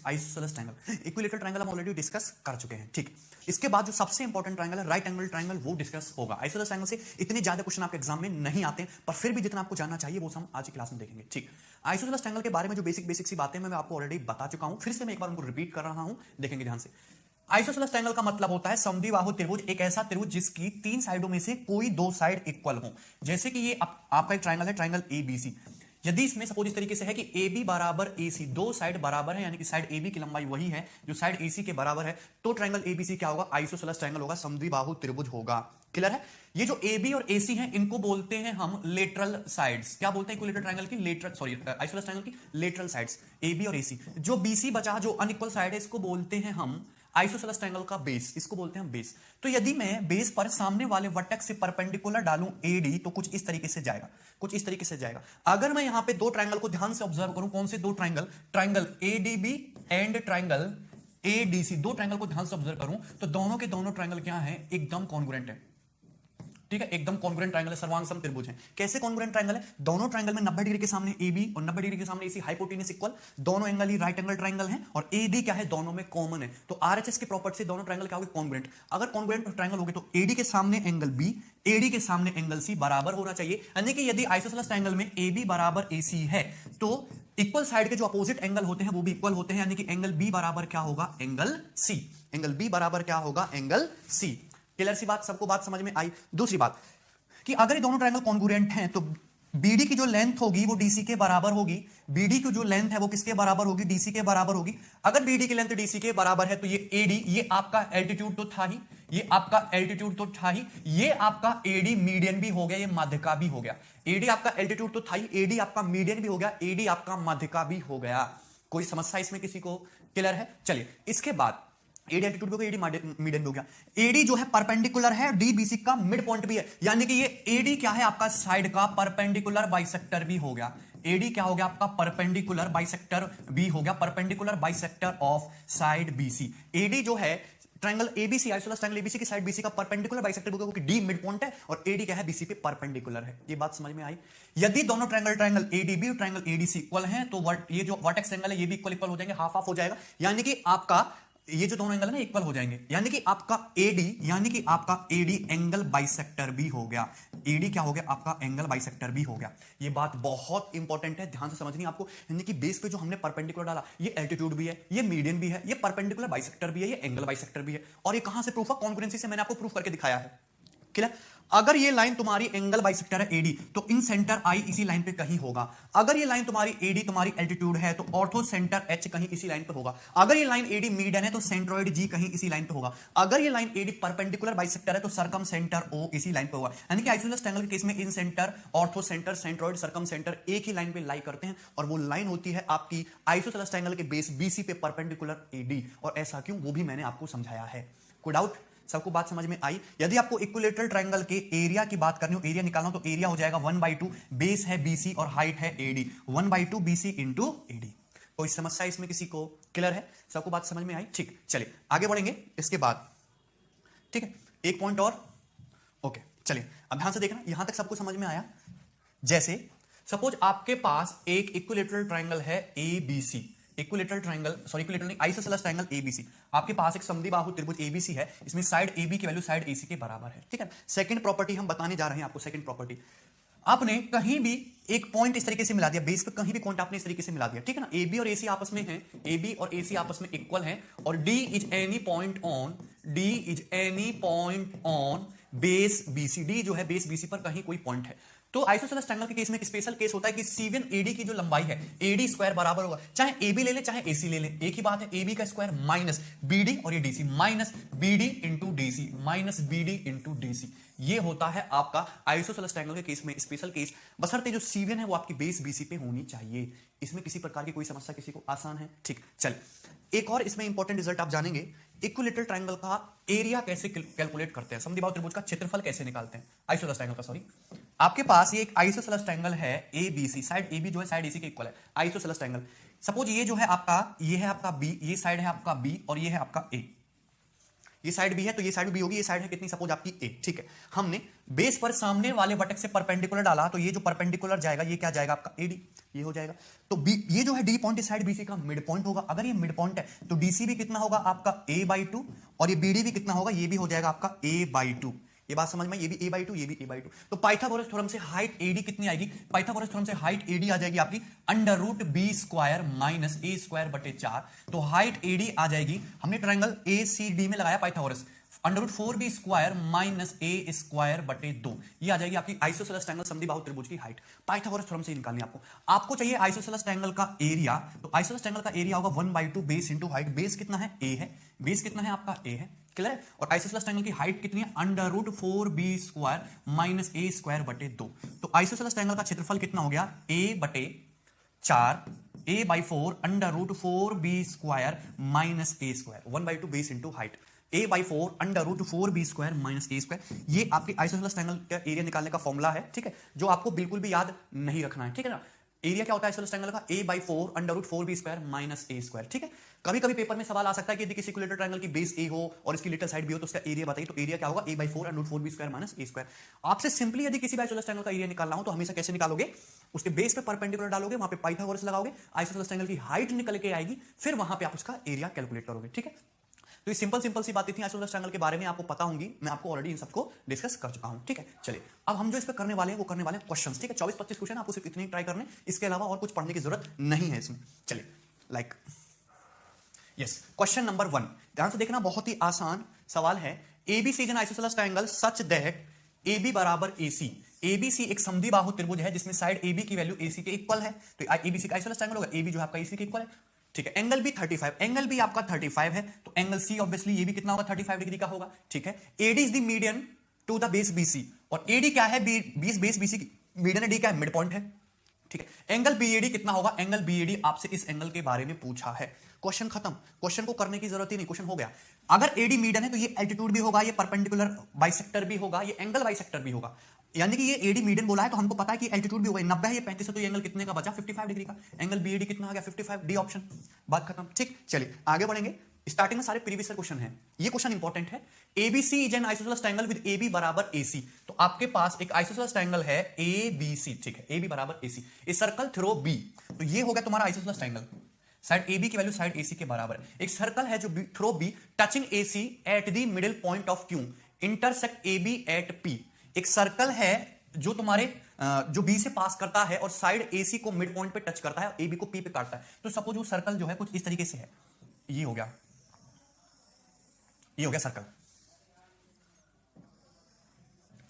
Isosceles triangle. Equilateral triangle हम already discuss कर चुके हैं, ठीक। इसके बाद जो सबसे इंपॉर्टेंट ट्रायंगल है राइट एंगल ट्रायंगल, वो डिस्कस होगा। आइसोसेलेस ट्रायंगल से इतने ज्यादा क्वेश्चन आपके एग्जाम में नहीं आते, पर फिर भी जितना आपको जानना चाहिए वो हम आज की क्लास में देखेंगे, ठीक। आइसोसेलेस ट्रायंगल के बारे में जो बेसिक सी बातें मैं आपको ऑलरेडी बता चुका हूं, फिर से मैं एक बार उनको रिपीट कर रहा हूं, देखेंगे ध्यान से। आइसोसेलेस ट्रायंगल का मतलब होता है समद्विबाहु त्रिभुज, एक ऐसा त्रिभुज जिसकी तीन साइडों में से कोई दो साइड इक्वल हो। जैसे कि ये आपका एक ट्रायंगल है, ट्रायंगल एबीसी। यदि इसमें सपोज इस तरीके से है कि AB बराबर AC, दो साइड बराबर है, यानी कि साइड AB की लंबाई वही है जो साइड AC के बराबर है, तो ट्रायंगल ABC क्या होगा? आइसोसेलेस ट्रायंगल होगा, समद्विबाहु त्रिभुज होगा। क्लियर है? ये जो AB और AC हैं इनको बोलते हैं हम लेटरल साइड्स। क्या बोलते हैं इक्विलैटरल ट्रायंगल की? लेटरल, सॉरी, आइसोसेलेस ट्रायंगल की लेटरल साइड्स, AB और AC। जो BC बचा, जो अनइक्वल साइड है, इसको बोलते हैं हम आइसोसेलेस ट्रायंगल का बेस, इसको बोलते हैं हम बेस। तो यदि मैं बेस पर सामने वाले वर्टेक्स से परपेंडिकुलर डालूं AD, तो कुछ इस तरीके से जाएगा, कुछ इस तरीके से जाएगा। अगर मैं यहां पे दो ट्रायंगल को ध्यान से ऑब्जर्व करूं, कौन से दो triangle? Triangle ADB and triangle ADC, दो ट्रायंगल को ध्यान से ऑब्जर्व करूं तो दोनों के दोनों ट्रायंगल क्या है? एकदम कॉन्ग्रुएंट है, ठीक है, एकदम कॉन्ग्रुएंट ट्रायंगल है, सर्वांग सम त्रिभुज है। कैसे कॉन्ग्रुएंट ट्रायंगल है? दोनों ट्रायंगल में 90 डिग्री के सामने AB और 90 डिग्री के सामने AC, हाइपोटेन्यूस इक्वल, दोनों एंगल ही राइट एंगल ट्रायंगल हैं, और AD क्या है? दोनों में कॉमन है। तो RHS की प्रॉपर्टी से दोनों ट्रायंगल क्या होंगे? कॉन्ग्रुएंट। अगर कॉन्ग्रुएंट ट्रायंगल होंगे तो AD के सामने एंगल B, AD के सामने एंगल C बराबर होना चाहिए। यानी कि यदि आइसोसेलेस ट्रायंगल में AB बराबर AC है तो इक्वल साइड के जो अपोजिट एंगल होते हैं वो भी इक्वल होते हैं, यानी कि एंगल B बराबर क्या होगा? Angle C। एंगल B बराबर क्या होगा? Angle C। क्लियर सी बात? सबको बात समझ में आई? दूसरी बात कि अगर ये दोनों ट्रायंगल कॉन्ग्रुएंट हैं तो BD की जो लेंथ होगी वो DC के बराबर होगी। BD की जो लेंथ है वो किसके बराबर होगी? DC के बराबर होगी। अगर BD की लेंथ DC के बराबर है तो ये AD, ये आपका एल्टीट्यूड तो था ही, ये आपका एल्टीट्यूड तो था ही, ये आपका AD मीडियन भी हो गया, ये मध्य का भी हो गया। AD आपका एल्टीट्यूड तो था ही, AD आपका मीडियन भी हो गया, AD आपका मध्य का भी हो गया। कोई समस्या इसमें किसी को? क्लियर है? चलिए, इसके बाद AD एल्टीट्यूड भी हो गया, AD मीडियन भी हो गया। AD जो है परपेंडिकुलर है, DBC का मिड पॉइंट भी है, यानी कि ये AD क्या है? आपका साइड का परपेंडिकुलर बाइसेक्टर भी हो गया। AD क्या हो गया? आपका परपेंडिकुलर बाइसेक्टर भी हो गया, perpendicular bisector of side BC। AD जो है triangle ABC, isosceles triangle ABC की साइड BC का परपेंडिकुलर बाइसेक्टर भी होगा, क्योंकि D मिड पॉइंट है और AD क्या है? BC पे परपेंडिकुलर है। ये बात समझ में आई? यदि दोनों ट्रायंगल ADB और ट्रायंगल ADC इक्वल हैं तो ये जो वर्टेक्स एंगल है ये भी इक्वल हो जाएंगे, हाफ हाफ हो जाएगा, यानी कि आपका ये जो दोनों एंगल है ना इक्वल हो जाएंगे, यानी कि आपका AD एंगल बाइसेक्टर भी हो गया। AD क्या हो गया? आपका एंगल बाइसेक्टर भी हो गया। ये बात बहुत इंपॉर्टेंट है, ध्यान से समझनी आपको। यानी कि बेस पे जो हमने परपेंडिकुलर डाला, ये एल्टीट्यूड भी है, ये मीडियन भी है, ये परपेंडिकुलर बाइसेक्टर भी है, ये एंगल बाइसेक्टर भी है। और ये कहां से प्रूफ है? कॉन्ग्रुएंसी से मैंने आपको प्रूफ करके दिखाया है। क्लियर? अगर ये लाइन तुम्हारी एंगल बाइसेक्टर है AD, तो इन सेंटर I इसी लाइन पे कहीं होगा। अगर ये लाइन तुम्हारी AD तुम्हारी एल्टीट्यूड है तो ऑर्थो सेंटर H कहीं इसी लाइन पे होगा। अगर ये लाइन AD मीडियन है तो सेंट्रोइड G कहीं इसी लाइन पे होगा। अगर ये लाइन AD परपेंडिकुलर बाइसेक्टर है तो सर्कम सेंटर O इसी लाइन पे होगा। यानी कि आइसोसेलेस ट्रायंगल के केस में incentre, orthocentre, centroid, circumcentre एक ही लाइन पे लाई करते हैं, और वो लाइन होती है आपकी आइसोसेलेस ट्रायंगल के बेस BC पे परपेंडिकुलर AD। और ऐसा क्यों, वो भी मैंने आपको समझाया है। कोई डाउट? सबको बात समझ में आई? यदि आपको इक्विलैटरल ट्रायंगल के एरिया की बात करनी हो, एरिया निकालना हो, तो एरिया हो जाएगा 1/2, बेस है BC और हाइट है AD, 1/2 BC इंटू AD। कोई समस्या इसमें किसी को? क्लियर है? सबको बात समझ में आई? ठीक, चलिए आगे बढ़ेंगे इसके बाद, ठीक है, एक पॉइंट और। ओके, चलिए अब ध्यान से देखना, यहां तक सबको समझ में आया? जैसे सपोज आपके पास एक इक्विलैटरल ट्रायंगल है ABC, equilateral triangle, sorry equilateral नहीं, आइसोसेलेस ट्रायंगल ABC। आपके पास एक समद्विबाहु त्रिभुज ABC है, इसमें साइड AB की वैल्यू साइड AC के बराबर है, ठीक है। सेकंड प्रॉपर्टी हम बताने जा रहे हैं आपको, सेकंड प्रॉपर्टी। आपने कहीं भी एक पॉइंट इस तरीके से मिला दिया, बेस पे कहीं भी पॉइंट आपने इस तरीके से मिला दिया, ठीक है ना। AB और AC आपस में हैं, AB और AC आपस में इक्वल हैं, और D is any point on base BC। D जो है बेस BC पर कहीं कोई पॉइंट है, तो आइसोसेलेस ट्रायंगल के केस में एक स्पेशल केस होता है कि C1 AD की जो लंबाई है AD स्क्वायर बराबर होगा, चाहे AB ले ले चाहे AC ले ले, एक ही बात है, AB का स्क्वायर माइनस BD और ये DC, minus BD into DC, minus BD into DC। ये होता है आपका आइसोसेलेस ट्रायंगल के केस में स्पेशल केस, बशर्ते जो C1 है वो आपकी बेस BC पे होनी चाहिए। इसमें किसी प्रकार की कोई समस्या किसी को? आसान है, ठीक। चल, एक और इसमें इंपॉर्टेंट रिजल्ट आप जानेंगे, इक्विलैटरल ट्रायंगल का एरिया कैसे कैलकुलेट करते हैं, समद्विबाहु त्रिभुज का क्षेत्रफल कैसे निकालते हैं, आइसोसेलेस ट्रायंगल का, सॉरी। आपके पास ये एक आइसोसेलेस ट्रायंगल है ABC, साइड AB जो है साइड AC के इक्वल है, आइसोसेलेस ट्रायंगल। सपोज ये जो है आपका, ये है आपका B, ये साइड है आपका B और ये है आपका A। ये साइड बी है तो ये साइड बी होगी, ये साइड है कितनी, सपोज आपकी ए, ठीक है। हमने बेस पर सामने वाले वर्टेक्स से परपेंडिकुलर डाला, तो ये जो परपेंडिकुलर जाएगा ये क्या जाएगा आपका एडी, ये हो जाएगा। तो बी, ये जो है डी पॉइंट इस साइड बीसी का मिड पॉइंट होगा। अगर ये मिड पॉइंट है तो डीसी भी कितना होगा आपका a/2, और ये बीडी भी कितना होगा, ये भी हो जाएगा आपका a/2। ये बात समझ में, ये भी a/2, ये भी a/2। तो पाइथागोरस थ्योरम से हाइट एडी कितनी आएगी, पाइथागोरस थ्योरम से हाइट एडी आ जाएगी आपकी √b² माइनस a²/4। तो हाइट एडी आ जाएगी, हमने ट्रायंगल ACD में लगाया पाइथागोरस, √4b² माइनस a²/2। ये आ जाएगी आपकी आइसोसेलेस ट्रायंगल समद्विबाहु त्रिभुज की हाइट। पाइथागोरस थ्योरम से निकालनी है आपको चाहिए आइसोसेलेस ट्रायंगल का एरिया। तो आइसोसेलेस ट्रायंगल का एरिया होगा 1/2 बेस इंटू हाइट। बेस कितना है, a है, बेस कितना है आपका a है, क्लियर है। और आइसोसेलेस ट्रायंगल की हाइट कितनी है, √4b² माइनस a²/2। तो आइसोसेलेस ट्रायंगल का क्षेत्रफल कितना हो गया, a/4 a/4 √4b² minus a², 1/2 base into height, a/4 √4b² minus a²। ये आपकी आइसोसेलेस ट्रायंगल का एरिया निकालने का फॉर्मूला है, ठीक है, जो आपको बिल्कुल भी याद नहीं रखना है, ठीक है ना। एरिया क्या होता है आइसोसेलेस ट्रायंगल का, a/4 √4b² माइनस a², ठीक है। कभी कभी पेपर में सवाल आ सकता है कि यदि किसी इक्विलेटरल ट्रायंगल की बेस a हो और इसकी लिटिल साइड b हो तो उसका एरिया बताइए। तो एरिया क्या होगा, a/4 √4b² माइनस a²। आपसे सिंपली यदि किसी भी आइसोसेलेस ट्रायंगल का एरिया निकालना हो तो हमेशा कैसे निकालोगे, उसके बेस पे परपेंडिकुलर डालोगे, वहां पे पाइथागोरस लगाओगे, आइसोसेलेस ट्रायंगल की हाइट निकल के आएगी, फिर वहां पे आप उसका एरिया कैलकुलेट करोगे, ठीक है। तो ये सिंपल सी बातें थी आइसोसेलेस ट्रायंगल के बारे में, आपको पता होंगी, मैं आपको ऑलरेडी इन सबको डिस्कस कर चुका हूं, ठीक है। चलिए अब हम जो इस पे करने वाले हैं वो करने वाले हैं क्वेश्चंस, ठीक है। 24-25 क्वेश्चन, आपको सिर्फ इतने ही ट्राई करने, इसके अलावा और कुछ पढ़ने की जरूरत नहीं है इसमें। चलिए लाइक यस, क्वेश्चन नंबर 1 ध्यान से देखना, बहुत ही आसान सवाल है। ABC is an isosceles triangle such that AB बराबर AC। ABC एक समद्विबाहु त्रिभुज है जिसमें साइड AB की वैल्यू AC के इक्वल है, तो ABC का आइसोसेलेस ट्रायंगल होगा, AB जो है आपका AC के इक्वल है, ठीक है। एंगल भी 35, एंगल भी आपका 35 है, तो एंगल C ऑब्वियसली ये भी कितना होगा, 35 डिग्री का होगा, ठीक है। AD is the median to the base BC, और AD क्या है, बेस BC की मीडियन है, D क्या है, मिड पॉइंट है, ठीक है। एंगल BAD कितना होगा, एंगल BAD आपसे इस एंगल के बारे में पूछा है, क्वेश्चन खत्म, क्वेश्चन को करने की जरूरत ही नहीं, क्वेश्चन हो गया। अगर AD मीडियन है तो ये एल्टीट्यूड भी होगा, ये परपेंडिकुलर बाइसेक्टर भी होगा, ये एंगल बाइसेक्टर भी होगा, यानी कि ये AD मीडियन बोला है तो हमको पता है कि एल्टीट्यूड भी होगा, 90 है, ये 35 है, तो ये एंगल कितने का बचा, 55 डिग्री का। एंगल BAD कितना आ गया, 55, डी ऑप्शन, बात खत्म, ठीक। चलिए आगे बढ़ेंगे, स्टार्टिंग में सारे प्रीवियस क्वेश्चन है, ये क्वेश्चन इंपॉर्टेंट है। ABC is an isosceles triangle with AB बराबर AC। तो आपके पास एक आइसोसेलेस ट्रायंगल है ABC, ठीक है, AB बराबर AC, A circle through B। तो ये हो गया तुम्हारा आइसोसेलेस ट्रायंगल, साइड AB की वैल्यू साइड AC के बराबर है। एक सर्कल है जो through B touching AC at the middle point of Q intersect AB at P। एक सर्कल है जो तुम्हारे जो B से पास करता है और साइड AC को मिड पॉइंट पे टच करता है और AB को P पे काटता है। तो सपोज वो सर्कल जो है कुछ इस तरीके से है, ये हो गया, ये हो गया सर्कल,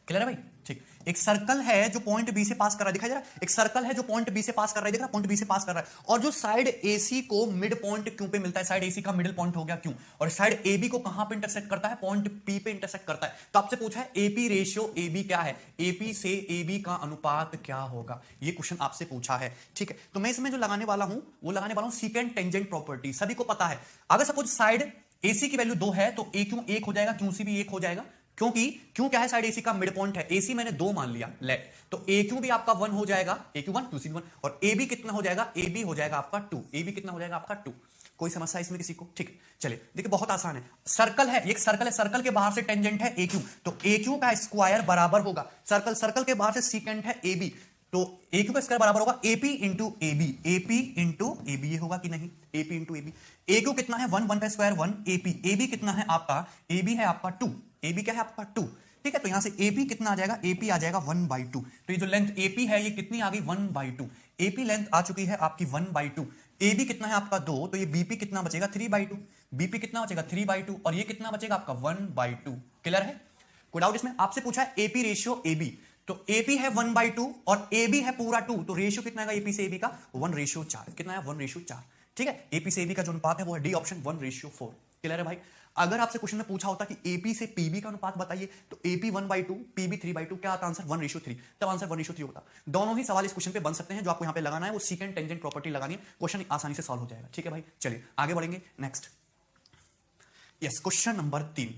क्लियर है भाई, ठीक। एक सर्कल है जो पॉइंट बी से पास कर रहा है, दिखाई दे रहा है, एक सर्कल है जो पॉइंट बी से पास कर रहा है, देख रहा है, पॉइंट बी से पास कर रहा है, और जो साइड AC को मिड पॉइंट क्यू पे मिलता है, साइड AC का मिडिल पॉइंट हो गया क्यू, और साइड AB को कहां पे इंटरसेक्ट करता है, पॉइंट P पे इंटरसेक्ट करता है। तो आपसे पूछा है AP रेशियो AB क्या है, AP से AB का अनुपात क्या होगा, ये क्वेश्चन आपसे पूछा है, ठीक है। तो मैं इसमें जो लगाने वाला हूं वो लगाने वाला हूं सीकेंट टेंजेंट प्रॉपर्टी, सभी को पता है। अगर सपोज साइड AC की वैल्यू 2 है तो AQ 1 हो जाएगा, QC भी 1 हो जाएगा, क्योंकि क्यों क्या है, साइड AC का मिड पॉइंट है, AC मैंने 2 मान लिया, लेट, तो AQ भी आपका 1 हो जाएगा, AQ 1, QC 1, और AB कितना हो जाएगा, AB हो जाएगा आपका 2, AB कितना हो जाएगा आपका 2। कोई समस्या इसमें किसी को, ठीक। चलिए देखिए बहुत आसान है, सर्कल है, एक सर्कल है, सर्कल के बाहर से टेंजेंट है AQ, तो AQ का स्क्वायर बराबर होगा सर्कल, सर्कल के बाहर से सीकेंट है AB, तो AQ का स्क्वायर बराबर होगा AP into AB, AP into AB, ये होगा कि नहीं, AP इंटू AB। AQ कितना है 1, 1 का स्क्वायर 1, AB कितना है आपका, AB है आपका 2, AB क्या है आपका 2, ठीक है। तो यहां से AP कितना आ जाएगा, AP आ जाएगा 1/2। तो ये जो लेंथ AP है ये कितनी आ गई, 1/2, AP लेंथ आ चुकी है आपकी 1/2। AB कितना है आपका 2, तो ये BP कितना बचेगा 3/2, BP कितना बचेगा 3/2, और ये कितना बचेगा आपका 1/2, क्लियर है, कोई डाउट इसमें। आपसे पूछा है AP रेशियो AB, तो AP है 1/2 और AB है पूरा 2, तो रेशियो कितना है AP से AB का 1/4, कितना है 1/4, ठीक है। AP से AB का जो अनुपात है वो है डी ऑप्शन 1/4, क्लियर है भाई। अगर आपसे क्वेश्चन में पूछा होता कि AP से PB का अनुपात बताइए, तो AP 1/2 PB 3/2, क्या आता आंसर 1/3, तब आंसर 1/3 होता। दोनों ही सवाल इस क्वेश्चन पे बन सकते हैं, जो आपको यहां पे लगाना है वो सीकेंट टेंजेंट प्रॉपर्टी लगानी है, क्वेश्चन आसानी से सॉल्व हो जाएगा, ठीक है भाई। चलिए आगे बढ़ेंगे, next yes, question number 3।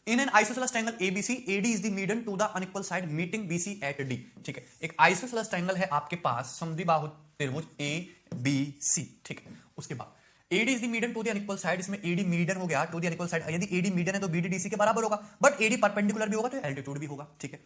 In an isosceles triangle ABC, AD is the median to the unequal side meeting BC at D, ठीक है। एक आइसोसेलेस ट्रायंगल है आपके पास समद्विबाहु त्रिभुज ABC, ठीक है। उसके बाद AD is the median to the unequal side, इसमें AD मीडियन हो गया टू द अनइक्वल साइड। यदि AD मीडियन है तो BD DC के बराबर होगा, बट AD परपेंडिकुलर भी होगा तो एल्टीट्यूड भी होगा, ठीक है।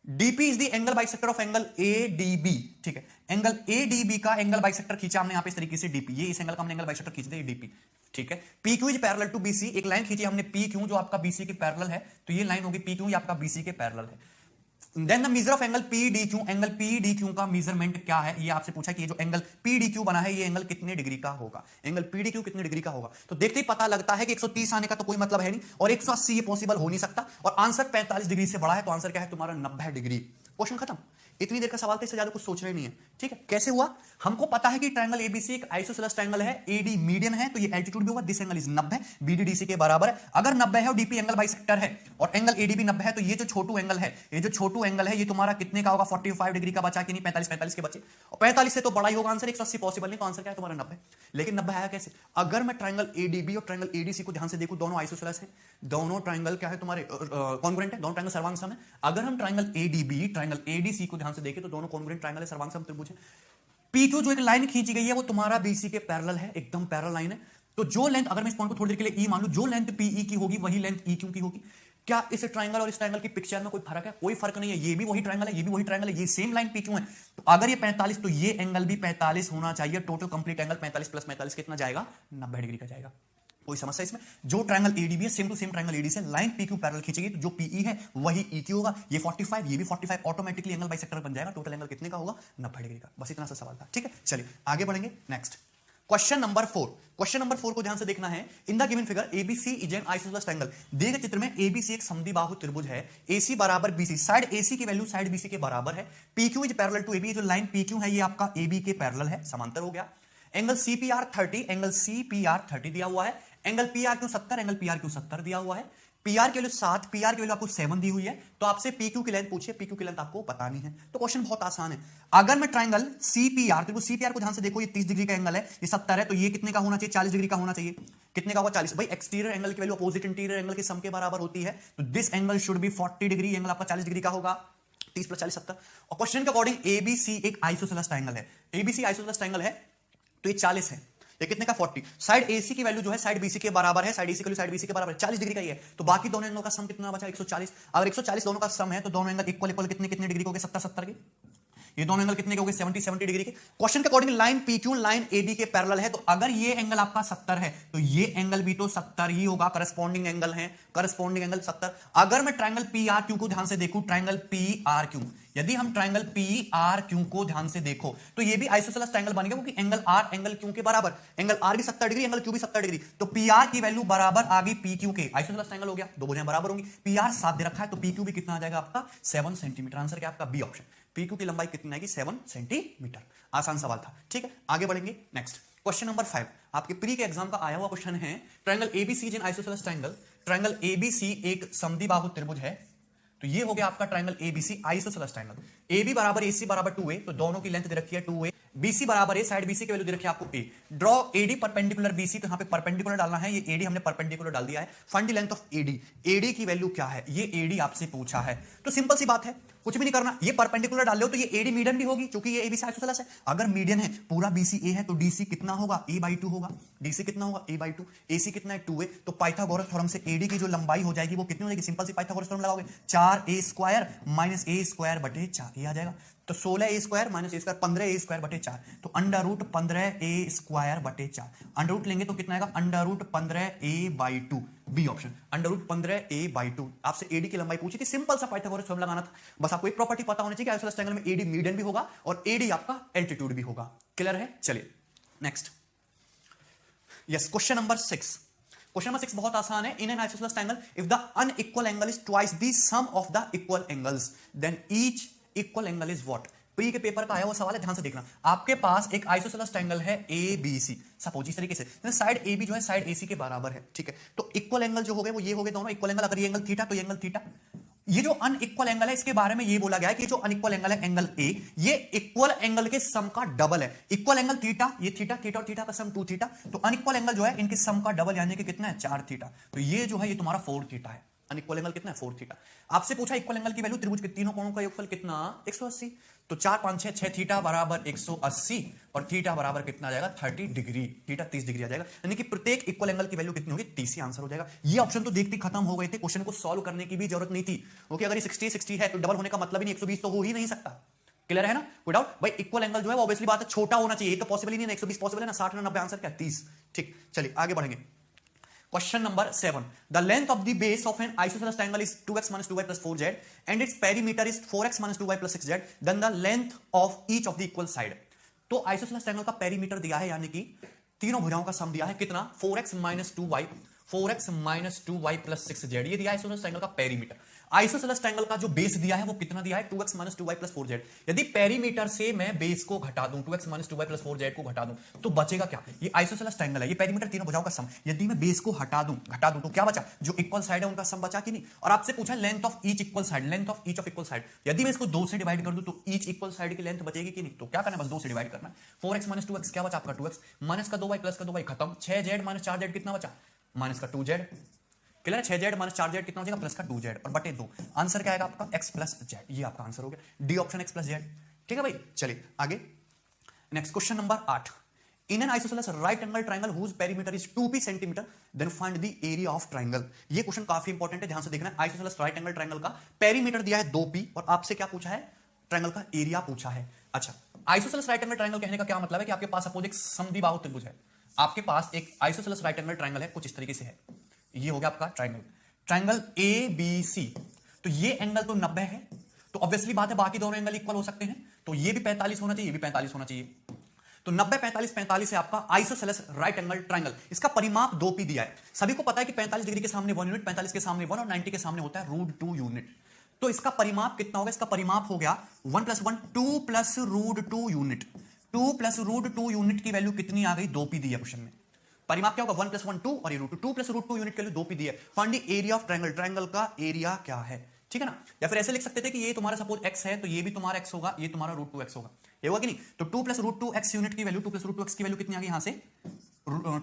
DP is the angle bisector of angle ADB, ठीक है। एंगल ADB का एंगल बाइसेक्टर खींचा हमने यहां पे इस तरीके से DP, ये इस एंगल का हमने एंगल बाइसेक्टर खींच दिया DP, ठीक है। PQ is parallel to BC, एक लाइन खींची हमने PQ जो आपका BC के पैरेलल है, तो ये लाइन होगी PQ, ये आपका BC के पैरेलल है। Then the measure of angle PDQ, angle PDQ का मेजरमेंट क्या है, ये आपसे पूछा कि ये जो एंगल PDQ बना है ये एंगल कितने डिग्री का होगा, एंगल PDQ कितने डिग्री का होगा। तो देखते ही पता लगता है कि 130 आने का तो कोई मतलब है नहीं, और 180 ये पॉसिबल हो नहीं सकता, और आंसर 45 डिग्री से बड़ा है, तो आंसर क्या है तुम्हारा 90 डिग्री। क्वेश्चन खत्म। इतनी देर का सवाल था, इससे ज्यादा कुछ सोचना ही नहीं है, ठीक है। कैसे हुआ, हमको पता है कि ट्रायंगल ABC एक आइसोसेलेस ट्रायंगल है, AD मीडियन है, तो ये एल्टीट्यूड भी होगा, this angle is 90, BD DC के बराबर है। अगर 90 है और DP एंगल बाइसेक्टर है और एंगल AD भी 90 है, तो ये जो छोटू एंगल है, ये जो छोटू एंगल है, ये तुम्हारा कितने का होगा, 45 डिग्री का बचा कि नहीं, 45 के बचे, और 45 से तो बड़ा ही होगा आंसर, 180 पॉसिबल नहीं, तो आंसर क्या है तुम्हारा 90। लेकिन 90 आया कैसे, अगर मैं ट्रायंगल ADB और ट्रायंगल ADC को ध्यान से देखूं, दोनों आइसोसेलेस हैं, दोनों ट्रायंगल क्या है तुम्हारे कॉन्ग्रुएंट है, दोनों ट्रायंगल सर्वांग सम है। अगर हम ट्रायंगल ADB ट्रायंगल ADC को ध्यान से देखें तो दोनों कॉन्ग्रुएंट ट्रायंगल है, सर्वांग सम त्रिभुज है। PQ जो एक लाइन खींची गई है वो तुम्हारा BC के पैरेलल है, एकदम पैरेलल लाइन है। तो जो लेंथ, अगर मैं इस पॉइंट को थोड़ी देर के लिए E मान लूं, जो लेंथ PE की होगी वही लेंथ EQ की होगी। क्या इस ट्रायंगल और इस ट्रायंगल की पिक्चर में कोई फर्क है? कोई फर्क नहीं है, ये भी वही ट्रायंगल है, ये भी वही ट्रायंगल है, ये सेम लाइन PQ है। तो अगर ये 45 तो ये एंगल भी 45 होना चाहिए, टोटल कंप्लीट एंगल 45 प्लस 45 कितना जाएगा, 90 डिग्री का जाएगा। कोई समस्या इसमें? जो ट्रायंगल ADB है same to same triangle AD से लाइन PQ पैरेलल खींचेगी, तो जो PE है वही EQ होगा, ये 45 ये भी 45, ऑटोमेटिकली एंगल बाइसेक्टर बन जाएगा, टोटल एंगल कितने का होगा, 90 डिग्री का। बस इतना सा सवाल था, ठीक है। चलिए आगे बढ़ेंगे, next question number 4। Question number 4 को ध्यान से देखना है। In the given figure ABC is an isosceles triangle, दिए गए चित्र में ABC एक समद्विबाहु त्रिभुज है, AC बराबर BC, साइड AC की वैल्यू साइड BC के बराबर है, PQ is parallel to AB, जो लाइन PQ है ये आपका AB के पैरेलल है, समांतर हो गया। एंगल CPR 30, एंगल CPR 30 दिया हुआ है, एंगल PRQ 70, एंगल PRQ 70 दिया हुआ है, PR की वैल्यू 7, PR की वैल्यू आपको 7 दी हुई है। तो आपसे PQ की लेंथ पूछिए, PQ की लेंथ आपको बतानी है। तो क्वेश्चन बहुत आसान है। अगर मैं ट्रायंगल CPR, तो CPR को ध्यान से देखो, ये 30 डिग्री का एंगल है, ये 70 है, तो ये कितने का होना चाहिए, 40 डिग्री का होना चाहिए। कितने का होगा, 40। भाई एक्सटीरियर एंगल की वैल्यू अपोजिट इंटीरियर एंगल के सम के बराबर होती है, तो this angle should be 40 degree, angle आपका 40 डिग्री का होगा, 30 प्लस 40 70। और क्वेश्चन के अकॉर्डिंग ABC एक आइसोसेलेस ट्रायंगल है, ABC आइसोसेलेस ट्रायंगल है, तो ये 40 है, ये कितने का 40। साइड AC की वैल्यू जो है साइड BC के बराबर है, साइड AC की वैल्यू साइड BC के बराबर है, 40 डिग्री का ही है, तो बाकी दोनों एंगलों का सम कितना बचा, 140। अगर 140 दोनों का सम है तो दोनों एंगल इक्वल इक्वल कितने कितने डिग्री के हो गए, 70 70 के। ये दोनों एंगल कितने के हो गए, 70 70 डिग्री के। क्वेश्चन के according line PQ line AD के पैरेलल है, तो अगर ये एंगल आपका 70 है तो ये एंगल भी तो 70 ही होगा, करस्पॉन्डिंग एंगल है, करस्पॉन्डिंग एंगल 70। अगर मैं ट्रायंगल PRQ को ध्यान से देखूं, ट्रायंगल PRQ, यदि हम ट्रायंगल PRQ को ध्यान से देखो तो ये भी आइसोसेलेस ट्रायंगल बन गया, क्योंकि एंगल R एंगल Q के बराबर, एंगल R भी 70 डिग्री, एंगल Q भी 70 डिग्री, तो PR की वैल्यू बराबर आ गई PQ के, आइसोसेलेस ट्रायंगल हो गया, दो भुजाएं बराबर होंगी। PR 7 दे रखा है, तो PQ भी कितना आ जाएगा आपका 7 सेंटीमीटर। आंसर क्या आपका बी ऑप्शन, PQ की लंबाई कितनी आएगी, 7 सेंटीमीटर। आसान सवाल था, ठीक है। आगे बढ़ेंगे, नेक्स्ट क्वेश्चन नंबर 5, आपके प्री के एग्जाम का आया हुआ क्वेश्चन है। Triangle ABC is an isosceles triangle, triangle ABC एक समद्विबाहु त्रिभुज है, तो ये हो गया आपका triangle ABC isosceles triangle. AB बराबर AC बराबर 2a, तो दोनों की लेंथ दे रखी है 2a, BC बराबर a, साइड BC की वैल्यू दे रखी है आपको a। Draw AD perpendicular BC, तो यहां पे परपेंडिकुलर डालना है, ये AD हमने परपेंडिकुलर डाल दिया है। Find the length of AD, AD की वैल्यू क्या है, ये AD आपसे पूछा है, तो सिंपल सी बात है, कुछ भी नहीं करना, ये परपेंडिकुलर डाल लो तो ये AD मीडियन भी होगी, क्योंकि ये ABC आइसोसेलेस है। अगर मीडियन है, पूरा BC a है, तो DC कितना होगा, a/2 होगा, DC कितना होगा, a/2, AC कितना है 2a, तो पाइथागोरस थ्योरम से AD की जो लंबाई हो जाएगी वो कितनी हो जाएगी, सिंपल सी पाइथागोरस थ्योरम लगाओगे, 4a² माइनस a²/4, ये आ जाएगा। तो 16a² माइनस a² 15a²/4, तो under root 15a²/4, under root लेंगे तो कितना आएगा, under root 15a/2, B option, under root 15a/2। आपसे AD की लंबाई पूछी थी, सिंपल सा पाइथागोरस थ्योरम लगाना था। बस आपको एक प्रॉपर्टी पता होनी चाहिए कि आइसोसेलेस ट्रायंगल में AD मीडियन भी होगा और AD आपका एल्टीट्यूड भी होगा। क्लियर है? चलिए next, yes question number 6। Question number 6 बहुत आसान है। In an isosceles triangle if the unequal angle is twice the sum of the equal angles then each equal angle is what. Pre के paper का आया हुआ सवाल है, ध्यान से देखना। आपके पास एक आइसोसेलेस ट्रायंगल है ABC, सपोज इस तरीके से, साइड AB जो है साइड AC के बराबर है, ठीक है। तो इक्वल एंगल जो हो गए वो ये हो गए दोनों इक्वल एंगल। अगर ये एंगल थीटा तो ये एंगल थीटा। ये जो अनइक्वल एंगल है इसके बारे में ये बोला गया है कि जो अनइक्वल एंगल है एंगल A, ये इक्वल एंगल के सम का डबल है। इक्वल एंगल थीटा, ये थीटा, थीटा और थीटा का सम 2 थीटा, तो अनइक्वल एंगल जो है इनके सम का डबल यानी कि कितना है 4 थीटा। तो ये जो है ये तुम्हारा 4 थीटा है। अनइक्वल एंगल कितना है 4 थीटा। आपसे पूछा इक्वल एंगल की वैल्यू त्रिभुज के तीनों कोणों का योगफल कितना 180। तो 4 5 6 6 थीटा बराबर 180 और थीटा बराबर कितना आ जाएगा 30 डिग्री, थीटा 30 डिग्री आ जाएगा, यानी कि प्रत्येक इक्वल एंगल की वैल्यू कितनी होगी 30 ही आंसर हो जाएगा। ये ऑप्शन तो देखते खत्म हो गए थे, क्वेश्चन को सॉल्व करने की भी जरूरत नहीं थी। ओके, अगर ये 60 60 है तो डबल होने का मतलब ही नहीं 120 तो हो ही नहीं सकता। क्लियर है ना, विदाउट भाई इक्वल एंगल जो है वो ऑब्वियसली बात है छोटा होना चाहिए, तो पॉसिबल ही नहीं है, 120 पॉसिबल है ना, 60 ना 90 आंसर क्या 30। ठीक, चलिए आगे बढ़ेंगे। Question number 7. The length of the base of an isosceles triangle is 2x minus 2y plus 4z and its perimeter is 4x minus 2y plus 6z. Then the length of each of the equal side. तो isosceles triangle का perimeter दिया है, यानी कि तीनों भुजाओं का सम दिया है कितना 4x minus 2y 4x minus 2y plus 6z, ये दिया है आइसोसेलेस ट्रायंगल का पेरीमीटर। आइसोसेलेस ट्रायंगल का जो बेस दिया है वो कितना दिया है 2x minus 2y plus 4z। यदि पेरीमीटर से मैं बेस को घटा दूं 2x minus 2y plus 4z को घटा दूं तो बचेगा क्या, ये आइसोसेलेस ट्रायंगल है, ये पेरीमीटर तीनों भुजाओं का सम, यदि मैं बेस को घटा दूं तो क्या बचा, जो इक्वल साइड है उनका सम बचा कि नहीं। और आपसे पूछा length of each equal side, length of each of equal side, यदि मैं इसको 2 से डिवाइड कर दूं तो ईच इक्वल साइड की लेंथ बचेगी कि नहीं, तो क्या करना है बस 2 से डिवाइड करना है। 4x minus 2x क्या बचा आपका 2x, माइनस का 2y प्लस का 2y खत्म, 6z माइनस 4z कितना बचा माइनस का 2z, क्लियर है, 6z माइनस 4z कितना हो जाएगा प्लस का 2z और बटे 2, आंसर क्या आएगा आपका x प्लस z, ये आपका आंसर हो गया D option x plus z। ठीक है भाई, चलिए आगे next question number 8। In an isosceles right angle triangle whose perimeter is 2p centimetre then find the area of triangle. ये क्वेश्चन काफी इंपॉर्टेंट है, ध्यान से देखना है। आइसोसेलेस राइट एंगल ट्रायंगल का पेरीमीटर दिया है 2p और आपसे क्या पूछा है, ट्रायंगल का एरिया पूछा है। अच्छा, आइसोसेलेस राइट एंगल ट्रायंगल कहने का क्या मतलब है कि आपके पास सपोज एक समद्विबाहु त्रिभुज है, आपके पास एक आइसोसेलेस राइट एंगल ट्रायंगल है, कुछ इस तरीके से है, ये हो गया आपका ट्रायंगल, ट्रायंगल ABC, तो ये एंगल तो 90 है, तो ऑब्वियसली बात है बाकी दोनों एंगल इक्वल हो सकते हैं, तो ये भी 45 होना चाहिए, ये भी 45 होना चाहिए, तो 90 45 45 है आपका आइसोसेलेस राइट एंगल ट्रायंगल। इसका परिमाप 2p दिया है, सभी को पता है कि 45 डिग्री के सामने 1 यूनिट, 45 के सामने 1 और 90 के सामने होता है √2 यूनिट, तो इसका परिमाप कितना होगा, इसका परिमाप हो गया 1 + 1 2 प्लस √2 यूनिट, 2 प्लस √2 यूनिट की वैल्यू कितनी आ गई 2p दी है क्वेश्चन में। परिमाप क्या होगा 1 + 1 2 और ये √2 प्लस √2 यूनिट के लिए 2p दी है। Find the area of triangle, triangle का एरिया क्या है, ठीक है ना। या फिर ऐसे लिख सकते थे कि ये तुम्हारा सपोज x है तो ये भी तुम्हारा x होगा, ये तुम्हारा √2x होगा, ये होगा कि नहीं। तो 2 + √2x यूनिट की वैल्यू 2 + √2x की वैल्यू कितनी आ गई यहां से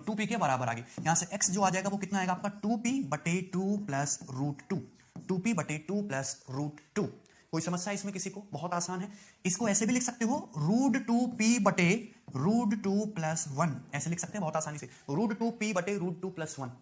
2p के बराबर आ गई, यहां से x जो आ जाएगा वो कितना आएगा आपका 2p बटे 2 प्लस √2, 2p बटे 2 प्लस √2। कोई समस्या इसमें किसी को, बहुत आसान है। इसको ऐसे भी लिख सकते हो √2p बटे √2 प्लस 1, ऐसे लिख सकते हैं बहुत आसानी से, √2p बटे √2 प्लस 1।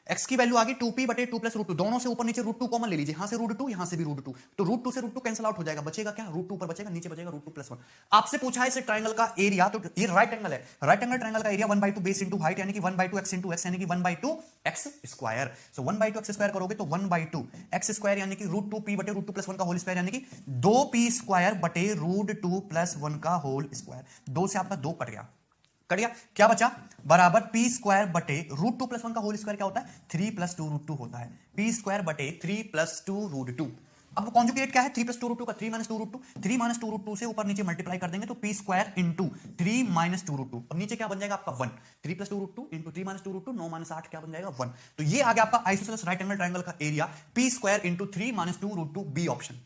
x की वैल्यू आ गई 2p बटे 2 प्लस √2, दोनों से ऊपर नीचे √2 कॉमन ले लीजिए, यहां से √2 यहां से भी √2, तो √2 से √2 कैंसिल आउट हो जाएगा, बचेगा क्या √2 ऊपर बचेगा, नीचे बचेगा √2 प्लस 1। आपसे पूछा है इस ट्रायंगल का एरिया, तो ये राइट एंगल है, राइट एंगल ट्रायंगल का एरिया 1/2 बेस इंटू हाइट यानी कि 1/2 x इंटू x यानी कि 1/2 x स्क्वायर। सो 1/2 x स्क्वायर करोगे तो 1/2 x स्क्वायर यानी कि √2p बटे √2 प्लस 1 का होल स्क्वायर यानी कि 2p स्क्वायर बटे √2 प्लस 1 का होल स्क्वायर। 2 से आपका 2 कट गया, क्या बचा बराबर p स्क्वायर बटे √2 प्लस 1 का होल स्क्वायर क्या होता है 3 + 2 √2 होता है, p स्क्वायर बटे 3 + 2 √2। अब कॉन्जुगेट क्या है 3 + 2 √2 का 3 - 2 √2, 3 - 2 √2 से ऊपर नीचे मल्टीप्लाई कर देंगे तो p स्क्वायर इंटू 3 - 2 √2 और नीचे क्या बन जाएगा आपका 1, 3 + 2 √2 इंटू 3 - 2 √2 9 - 8 क्या बन जाएगा 1। तो ये आ गया आपका आइसोसेलेस राइट एंगल ट्रायंगल का area p square into 3 - 2 √2, B option,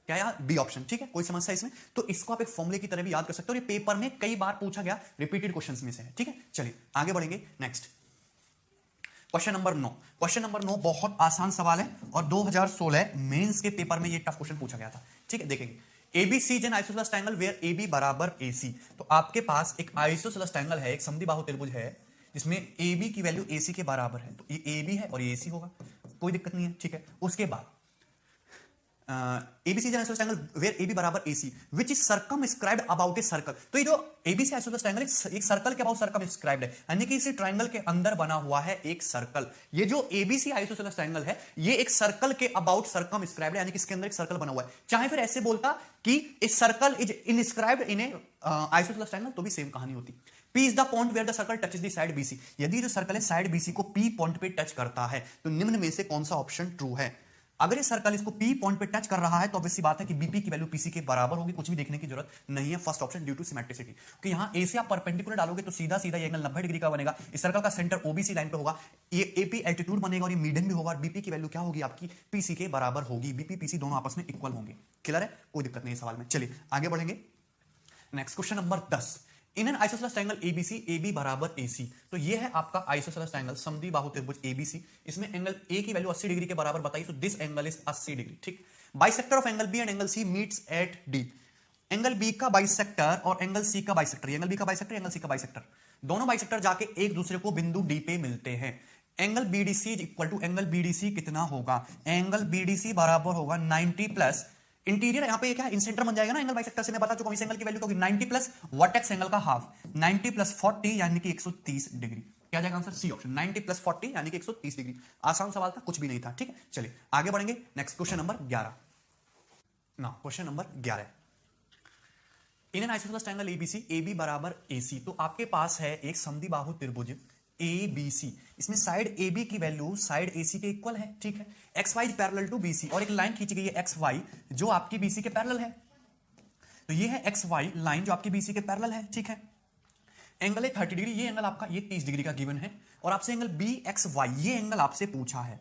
क्या यार बी ऑप्शन। ठीक है, कोई समस्या इसमें, तो इसको आप एक फॉर्मूले की तरह भी याद कर सकते हो, और ये पेपर में कई बार पूछा गया रिपीटेड क्वेश्चंस में से है। ठीक है, चलिए आगे बढ़ेंगे next question number 9। Question number 9 बहुत आसान सवाल है और 2016 मेंस के पेपर में ये टफ क्वेश्चन पूछा गया था। ठीक है, देखेंगे ABC is an isosceles triangle where AB बराबर AC, तो आपके पास एक आइसोसेलेस ट्रायंगल है, एक समद्विबाहु त्रिभुज है जिसमें AB की वैल्यू AC के बराबर है, तो ये AB है और ये AC होगा, कोई दिक्कत नहीं है। ठीक है, उसके बाद ABC is an isosceles triangle where AB बराबर AC which is circumscribed about a circle, तो ये जो ABC isosceles triangle एक सर्कल के अबाउट circumscribed है, यानी कि इसी ट्रायंगल के अंदर बना हुआ है एक सर्कल। ये जो ABC isosceles triangle है ये एक सर्कल के अबाउट circumscribed है, यानी कि इसके अंदर एक सर्कल बना हुआ है। चाहे फिर ऐसे बोलता कि इस circle is inscribed in a isosceles triangle तो भी सेम कहानी होती। P is the point where the circle touches the side BC, यदि जो सर्कल है साइड BC को P पॉइंट पे टच करता है तो निम्न में से कौन सा ऑप्शन ट्रू है। अगर ये सर्कल इसको P पॉइंट पे टच कर रहा है तो ऑब्वियसली बात है कि BP की वैल्यू PC के बराबर होगी, कुछ भी देखने की जरूरत नहीं है, first option due to symmetricity. क्योंकि यहां A से आप परपेंडिकुलर डालोगे तो सीधा सीधा ये एंगल 90 डिग्री का बनेगा, इस सर्कल का सेंटर OBC लाइन पे होगा, ये AP एल्टीट्यूड बनेगा और ये मीडियन भी होगा, और BP की वैल्यू क्या होगी आपकी PC के बराबर होगी, BP PC दोनों आपस में इक्वल होंगे। क्लियर है, कोई दिक्कत नहीं सवाल में। चलिए आगे बढ़ेंगे next question number 10। In an isosceles triangle ABC AB बराबर AC, तो ये है आपका आइसोसेलेस ट्रायंगल समद्विबाहु त्रिभुज ABC, इसमें एंगल A की वैल्यू 80 डिग्री के बराबर बताइए, तो दिस एंगल इज 80 डिग्री। ठीक, bisector of angle B and angle C meets at D, angle B का बाइसेक्टर और एंगल सी का बाइसेक्टर, एंगल बी का बाइसेक्टर, एंगल सी का बाइसेक्टर, दोनों बाइसेक्टर जाके एक दूसरे को बिंदु डी पे मिलते हैं। Angle BDC equal to angle BDC कितना होगा, एंगल बीडीसी बराबर होगा 90 प्लस इंटीरियर, यहां पे क्या इन सेंटर बन जाएगा ना एंगल बाइसेक्टर से, मैं बता चुका हूं इस एंगल की वैल्यू होगी 90 प्लस वर्टेक्स एंगल का हाफ, 90 प्लस 40 यानी कि 130 डिग्री। क्या जाएगा आंसर, सी ऑप्शन, 90 प्लस 40 यानी कि 130 डिग्री। आसान सवाल था, कुछ भी नहीं था। ठीक है, चलिए आगे बढ़ेंगे। नेक्स्ट क्वेश्चन नंबर 11 ना, question number 11, in an isosceles triangle ABC, AB बराबर एसी, तो आपके पास है एक समद्विबाहु त्रिभुज एबीसी, इसमें साइड एबी की वैल्यू साइड एसी के इक्वल है। ठीक है, X Y parallel to BC, और एक लाइन खींची गई है एक्स वाई जो आपकी बीसी के पैरेलल है, तो ये है एक्स वाई लाइन जो आपकी बीसी के पैरेलल है। ठीक है, एंगल है 30 डिग्री, ये एंगल आपका ये 30 डिग्री का गिवन है, और आपसे एंगल बी एक्स वाई ये एंगल आपसे पूछा है।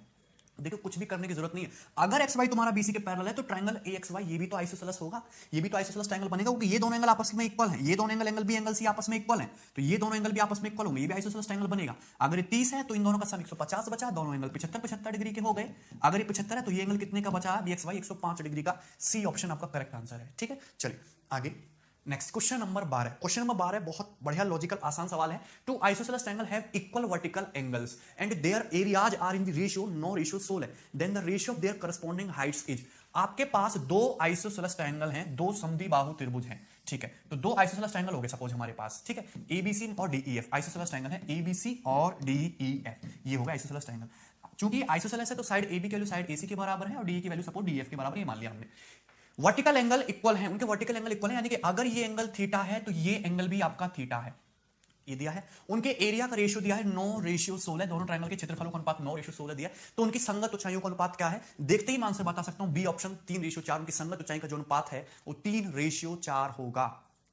देखो कुछ भी करने की जरूरत नहीं है, अगर एक्स वाई तुम्हारा बीसी के पैरेलल है तो ट्रायंगल ए एक्स वाई ये भी तो आइसोसेलेस होगा, ये भी तो आइसोसेलेस ट्रायंगल बनेगा, क्योंकि ये दोनों एंगल आपस में इक्वल हैं, ये दोनों angle, angle B angle C आपस में इक्वल हैं, तो ये दोनों एंगल भी आपस में इक्वल होंगे, ये भी आइसोसेलेस ट्रायंगल बनेगा। अगर ये 30 है तो इन दोनों का सम 150 बचा, दोनों एंगल 75 डिग्री के हो गए। अगर ये 75 है तो ये एंगल कितने का बचा, बी एक्स वाई 105 डिग्री का। सी ऑप्शन आपका करेक्ट आंसर है। ठीक है, चलिए आगे next question number 12, question number 12 बहुत बढ़िया लॉजिकल आसान सवाल है। Two isosceles triangle have equal vertical angles and their areas are in the ratio no ratio सोल है, then the ratio of their corresponding heights is. आपके पास दो आइसोसेलेस ट्रायंगल हैं, दो समद्विबाहु त्रिभुज हैं। ठीक है, तो दो आइसोसेलेस ट्रायंगल हो गए सपोज हमारे पास। ठीक है, एबीसी और डीईएफ आइसोसेलेस ट्रायंगल है, एबीसी और डीईएफ ये होगा आइसोसेलेस ट्रायंगल। चूंकि आइसोसेलेस है तो साइड एबी की वैल्यू साइड एसी के बराबर है और डीई की वैल्यू सपोज डीएफ के बराबर, ये मान लिया हमने। वर्टिकल एंगल इक्वल है, उनके वर्टिकल एंगल इक्वल है, यानी कि अगर ये एंगल थीटा है तो ये एंगल भी आपका थीटा है, ये दिया है। उनके एरिया का रेशियो दिया है 9 रेशियो 16, दोनों ट्रायंगल के क्षेत्रफलों का अनुपात 9 रेशियो 16 दिया है। तो उनकी संगत ऊंचाइयों का अनुपात क्या है, देखते ही मैं आंसर बता सकता हूं, बी ऑप्शन 3 रेशियो 4, उनकी संगत ऊंचाई का जो अनुपात है वो 3 रेशियो 4 होगा।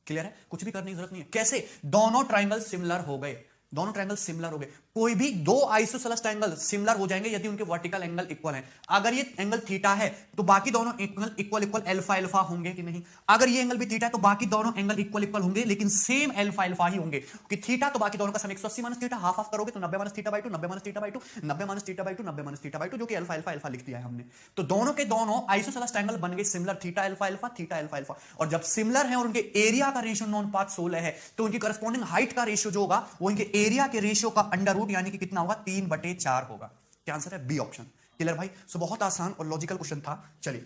क्लियर है, कुछ भी करने की जरूरत नहीं है। कैसे, दोनों ट्रायंगल सिमिलर हो गए, दोनों ट्रायंगल सिमिलर हो गए। कोई भी दो आइसोसेलेस ट्रायंगल सिमिलर हो जाएंगे यदि उनके वर्टिकल एंगल इक्वल हैं। अगर ये एंगल थीटा है तो बाकी दोनों angle equal equal alpha alpha होंगे कि नहीं, अगर ये एंगल भी थीटा है तो बाकी दोनों एंगल इक्वल इक्वल होंगे, लेकिन सेम अल्फा अल्फा ही होंगे, कि थीटा तो बाकी दोनों का सम 180 माइनस थीटा, हाफ हाफ करोगे तो 90 minus theta by 2, 90 minus theta by 2, 90 minus theta by 2, 90 minus theta by 2, जो कि अल्फा अल्फा अल्फा लिख दिया है हमने। तो दोनों के दोनों आइसोसेलेस ट्रायंगल बन गए similar, theta alpha alpha, theta alpha alpha. और जब सिमिलर है और उनके एरिया का रेशियो 9:16 है तो उनकी करस्पॉन्डिंग हाइट का रेशियो जो होगा वो इनके एरिया के रेशियो का अंडर रूट यानी कि कितना होगा, 3/4 होगा। क्या आंसर है, बी ऑप्शन। क्लियर भाई, सो बहुत आसान और लॉजिकल क्वेश्चन था। चलिए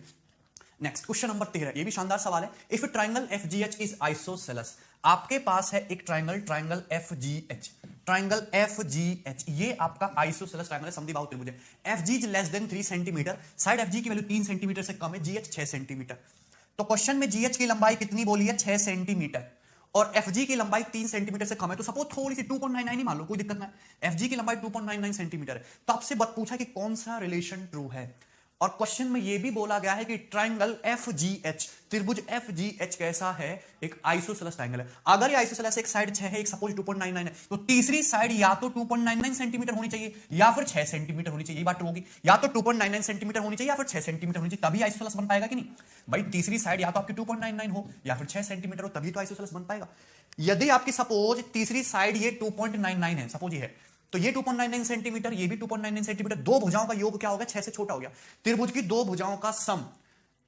नेक्स्ट क्वेश्चन नंबर 13, ये भी शानदार सवाल है। If triangle FGH is isosceles, आपके पास है एक triangle, triangle FGH, triangle FGH ये आपका आइसोसेलेस ट्रायंगल है, समद्विबाहु त्रिभुज है। FG is less than 3 centimetre, side FG की वैल्यू 3 सेंटीमीटर से कम है, जीएच 6 सेंटीमीटर। तो क्वेश्चन में जीएच की लंबाई कितनी बोली है, 6 सेंटीमीटर, और एफजी की लंबाई 3 सेंटीमीटर से कम है, तो सपोज थोड़ी सी 2.99 ही मान लो, कोई दिक्कत ना है। एफजी की लंबाई 2.99 सेंटीमीटर है, तो आपसे पूछा कि कौन सा रिलेशन ट्रू है, और क्वेश्चन में यह भी बोला गया है कि ट्रायंगल एफजीएच, त्रिभुज एफजीएच कैसा है, एक आइसोसेलेस ट्रायंगल है। अगर ये आइसोसेलेस एक साइड 6 है, एक सपोज 2.99 है, तो तीसरी साइड या तो 2.99 सेंटीमीटर होनी चाहिए या फिर 6 सेंटीमीटर होनी चाहिए, ये बात ट्रू होगी। या तो 2.99 सेंटीमीटर होनी चाहिए या फिर 6 सेंटीमीटर होनी चाहिए, तभी आइसोसेलेस बन पाएगा कि नहीं भाई। तीसरी साइड या तो आपकी 2.99 हो या फिर 6 सेंटीमीटर हो, तभी तो आइसोसेलेस बन पाएगा। यदि आपकी सपोज तीसरी साइड ये 2.99 है, सपोज ये है, तो ये 2.99 सेंटीमीटर, ये भी 2.99 सेंटीमीटर, दो भुजाओं का योग क्या होगा, 6 से छोटा हो गया। त्रिभुज की दो भुजाओं का सम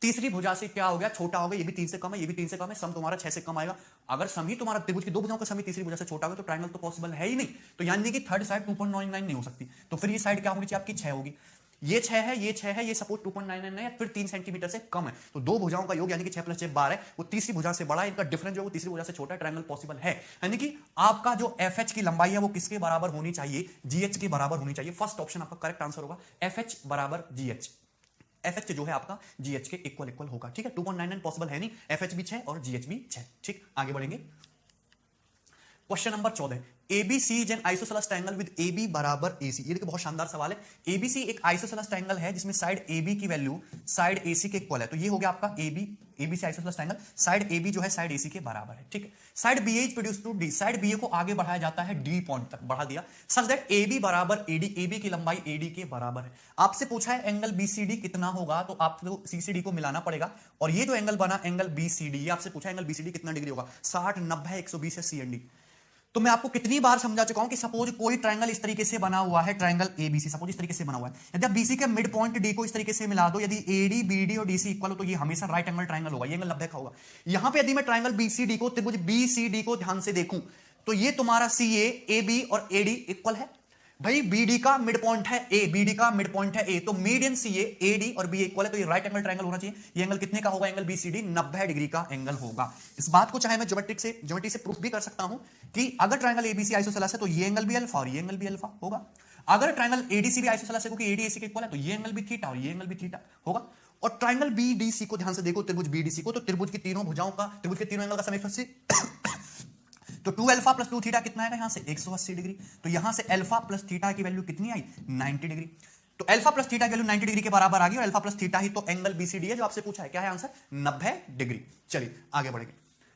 तीसरी भुजा से क्या हो गया, छोटा हो गया, ये भी 3 से कम है, ये भी 3 से कम है, सम तुम्हारा 6 से कम आएगा। अगर सम ही तुम्हारा त्रिभुज की दो भुजाओं का सम ही तीसरी भुजा से छोटा होगा तो ट्रायंगल तो पॉसिबल है ही नहीं, तो यानी कि थर्ड साइड 2.99 नहीं हो सकती, तो फिर ये साइड क्या होनी चाहिए आपकी, 6 होगी। ये 6 है, ये 6 है, ये सपोज 2.99 है, फिर 3 सेंटीमीटर से कम है, तो दो भुजाओं का योग यानी कि 6 + 6 12 है, वो तीसरी भुजा से बड़ा है, इनका डिफरेंस जो है वो तीसरी भुजा से छोटा है, ट्रायंगल पॉसिबल है। यानी कि आपका जो एफएच की लंबाई है वो किसके बराबर होनी चाहिए, जीएच के बराबर होनी चाहिए। फर्स्ट ऑप्शन आपका करेक्ट आंसर होगा, एफएच बराबर जीएच, एफएच जो है आपका जीएच के इक्वल इक्वल होगा। ठीक है, 2.99 पॉसिबल है नहीं, एफएच भी 6 और जीएच भी 6। ठीक, आगे बढ़ेंगे। Question number 14, ABC is an isosceles triangle with AB बराबर एसी। ये देखिए बहुत शानदार सवाल है। एबीसी एक आइसोसेलेस ट्रायंगल है जिसमें साइड एबी की वैल्यू साइड एसी के इक्वल है, तो ये हो गया आपका AB, ABC isosceles triangle, side AB जो है साइड एसी के बराबर है। ठीक है, side BA is produce to D, side BA को आगे बढ़ाया जाता है डी पॉइंट तक बढ़ा दिया, सच दैट एबी बराबर एडी, एबी की लंबाई एडी के बराबर है। आपसे पूछा है एंगल बीसीडी कितना होगा, तो आपको सीसीडी को मिलाना पड़ेगा, और ये जो एंगल बना एंगल बीसीडी, ये आपसे पूछा एंगल बीसीडी कितना डिग्री होगा, 60 90 120 है सीएनडी। तो मैं आपको कितनी बार समझा चुका हूं कि सपोज कोई ट्रायंगल इस तरीके से बना हुआ है, ट्रायंगल एबीसी सपोज इस तरीके से बना हुआ है, यदि आप बीसी के मिड पॉइंट डी को इस तरीके से मिला दो, यदि एडी बीडी और डीसी इक्वल हो तो ये हमेशा राइट एंगल ट्रायंगल होगा, ये एंगल 90 का होगा। यहां पे यदि मैं ट्रायंगल बीसीडी को, त्रिभुज बीसीडी को ध्यान से देखूं तो ये तुम्हारा सीए, एबी और एडी इक्वल है। भाई बीडी का मिड पॉइंट है ए, बीडी का मिड पॉइंट है ए, तो मीडियन सीए, एडी और बी इक्वल है, तो ये राइट एंगल ट्रायंगल होना चाहिए। ये एंगल कितने का होगा? एंगल बीसीडी 90 डिग्री का एंगल होगा। इस बात को चाहे मैं ज्योमेट्री से प्रूफ भी कर सकता हूं कि अगर ट्रायंगल एबीसी आइसोसेलेस है तो ये एंगल भी अल्फा और ये एंगल भी अल्फा होगा। अगर ट्रायंगल एडीसी भी आइसोसेलेस है क्योंकि एडी एसी के इक्वल है तो ये एंगल भी थीटा और ये एंगल भी थीटा होगा। और ट्रायंगल बीडीसी को ध्यान से देखो, त्रिभुज बीडीसी को, तो त्रिभुज की तीनों भुजाओं का, त्रिभुज के तीनों एंगल का सम 180, तो 2 अल्फा प्लस 2 थीटा कितना आएगा? यहां से 180 डिग्री। तो यहां से अल्फा प्लस थीटा की वैल्यू कितनी आई? 90 डिग्री। तो अल्फा प्लस थीटा की वैल्यू 90 डिग्री के बराबर आ गई और अल्फा प्लस थीटा ही तो एंगल बीसीडी है जो आपसे पूछा है। क्या है आंसर? 90 डिग्री। चलिए आगे बढ़ेंगे।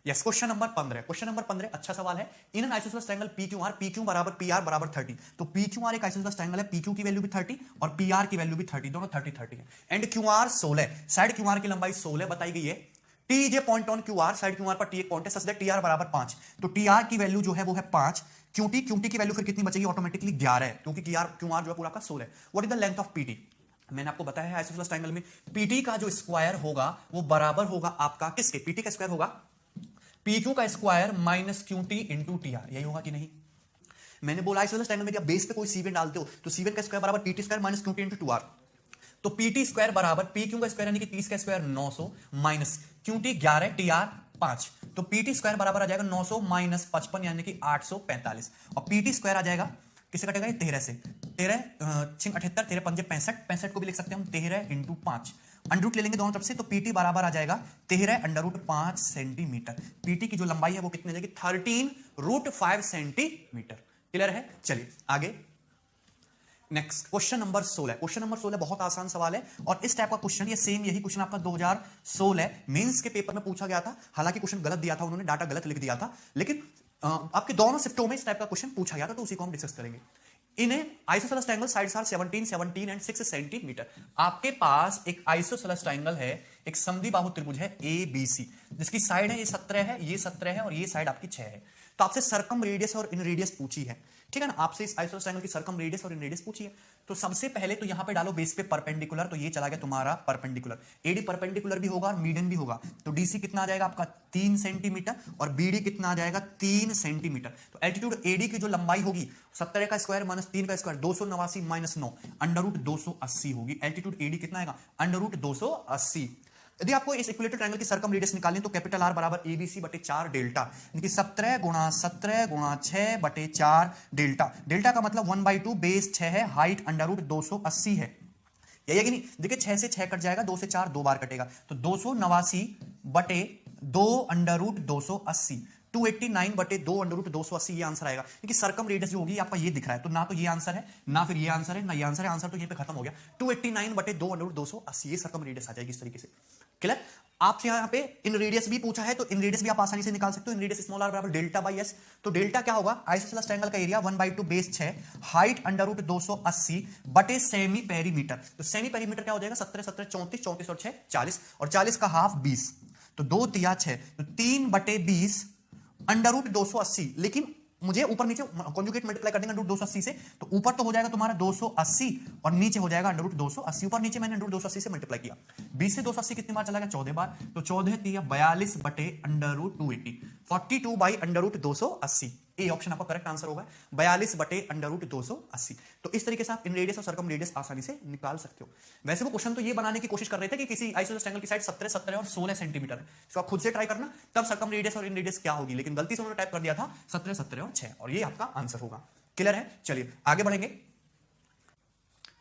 Yes, question number 15। Question number 15 अच्छा सवाल है। In an isosceles triangle PQR, PQ बराबर PR बराबर 30। तो PQR एक आइसोसेलेस ट्रायंगल है, PQ की वैल्यू भी 30 और PR की वैल्यू भी 30, दोनों 30 30 है। एंड QR 16, साइड QR की लंबाई 16 बताई गई है। T is a point on QR, side QR पर T एक पॉइंट है, सच दैट TR बराबर 5। तो TR की वैल्यू जो है वो है 5। QT की वैल्यू फिर कितनी बचेगी? ऑटोमेटिकली 11 है, क्योंकि QR जो है पूरा का 16 है। What is the length of PT? मैंने आपको बताया है आइसोसेलेस ट्रायंगल में PT का जो स्क्वायर होगा वो बराबर होगा आपका किसके? PT का स्क्वायर होगा PQ का square minus QT into TR, यही होगा कि नहीं? मैंने बोला आइसोसेलेस ट्रायंगल में जब बेस पे कोई सीवेन डालते हो तो सीवेन का स्क्वायर बराबर PT square minus QT into 2R। तो PT स्क्वायर बराबर PQ का स्क्वायर यानी कि 30 का स्क्वायर 900 माइनस QT 11, TR 5। तो PT स्क्वायर बराबर आ जाएगा 900 माइनस 55 यानी कि 845। और PT स्क्वायर आ जाएगा किससे कटेगा? 13 से। 13 6 78, 13 5 65, 65 को भी लिख सकते हैं हम 13 इंटू 5। अंडर रूट ले लेंगे दोनों तरफ से तो PT बराबर आ जाएगा 13 अंडर रूट 5 सेंटीमीटर। PT की जो लंबाई है वो कितनी आ जाएगी? 13 रूट 5 सेंटीमीटर। क्लियर है? चलिए आगे next question number 16। Question number 16 बहुत आसान सवाल है और इस टाइप का क्वेश्चन, ये सेम यही क्वेश्चन आपका 2016 मेंस के पेपर में पूछा गया था। हालांकि क्वेश्चन गलत दिया था, उन्होंने डाटा गलत लिख दिया था, लेकिन आपके दोनों शिफ्टों में इस टाइप का क्वेश्चन पूछा गया था, तो उसी को हम डिस्कस करेंगे। इन्हें isosceles triangle sides are 17 17 and 6 centimetre. आपके पास एक आइसोसेलेस ट्रायंगल है, एक समद्विबाहु त्रिभुज है ABC, जिसकी साइड है ये 17 है, ये 17 है और ये साइड आपकी 6 है। तो आपसे सर्कम रेडियस और इन रेडियस पूछी है, ठीक है ना? आपसे इस आइसोसेलेस ट्रायंगल की सर्कम रेडियस और इन रेडियस पूछी है। तो सबसे पहले तो यहां पे डालो बेस पे परपेंडिकुलर, तो ये चला गया तुम्हारा परपेंडिकुलर। एडी परपेंडिकुलर भी होगा और मीडियन भी होगा। तो डीसी कितना आ जाएगा आपका? 3 सेंटीमीटर और बीडी कितना आ जाएगा? 3 सेंटीमीटर। तो एल्टीट्यूड एडी की जो लंबाई होगी 17 का स्क्वायर माइनस 3 का स्क्वायर 289 माइनस 9 अंडर रूट 280 होगी। एल्टीट्यूड एडी कितना आएगा? Under root 280। यदि आपको इस इक्विलेटरल ट्रायंगल की सर्कम रेडियस निकालनी तो कैपिटल R बराबर ABC बटे 4 डेल्टा, यानी कि 17 गुणा 6 बटे 4 डेल्टा। डेल्टा का मतलब 1/2, बेस 6 है, हाइट अंडर रूट 280 है, यही है कि नहीं? देखिए 6 से 6 कट जाएगा, 2 से 4 2 बार कटेगा, तो 289 बटे 2 अंडर रूट 280, 289 बटे 2 अंडर रूट 280 ये आंसर आएगा। क्योंकि सर्कम रेडियस जो होगी आपका ये दिख रहा है, तो ना तो ये आंसर है ना फिर ये आंसर है ना ये आंसर है, आंसर तो ये पे खत्म हो गया। 289 बटे 2 अंडर रूट 280 ये सर्कम रेडियस आ जाएगी इस तरीके से। क्लियर? आपसे यहां पे इन रेडियस भी पूछा है तो इन रेडियस भी आप आसानी से निकाल सकते हो। इन रेडियस स्मॉल r बराबर डेल्टा बाई एस। तो डेल्टा क्या होगा? आइसोसेलेस ट्रायंगल का area 1/2 base 6, height under root 280 बटे सेमी पेरीमीटर। तो सेमी पेरीमीटर क्या हो जाएगा? 17 17 34, 34 और 6 40 और 40 का हाफ 20, तो 2 तिया 6, तो 3 बटे 20 अंडर रूट 280। लेकिन मुझे ऊपर नीचे कॉन्जुगेट मल्टीप्लाई कर देंगे अंडर रूट 280 से, तो ऊपर तो हो जाएगा तुम्हारा 280 और नीचे हो जाएगा अंडर रूट 280। ऊपर नीचे मैंने अंडर रूट 280 से मल्टीप्लाई किया। 20 से 280 कितनी बार चला गया? 14 बार, तो 14 तिया 42 बटे under root 280, 42 by under root 280। A option आपका करेक्ट आंसर होगा, 42 बटे अंडर रूट 280। तो इस तरीके से आप इन रेडियस और सर्कम रेडियस आसानी से निकाल सकते हो। वैसे वो क्वेश्चन तो ये बनाने की कोशिश कर रहे थे कि किसी आइसोसेलेस ट्रायंगल की साइड 17 17 और 16 सेंटीमीटर है, इसको आप खुद से ट्राई करना तब सर्कम रेडियस और इन रेडियस क्या होगी, लेकिन गलती से उन्होंने टाइप कर दिया था 17 17 और 6 और ये आपका आंसर होगा। क्लियर है? चलिए आगे बढ़ेंगे।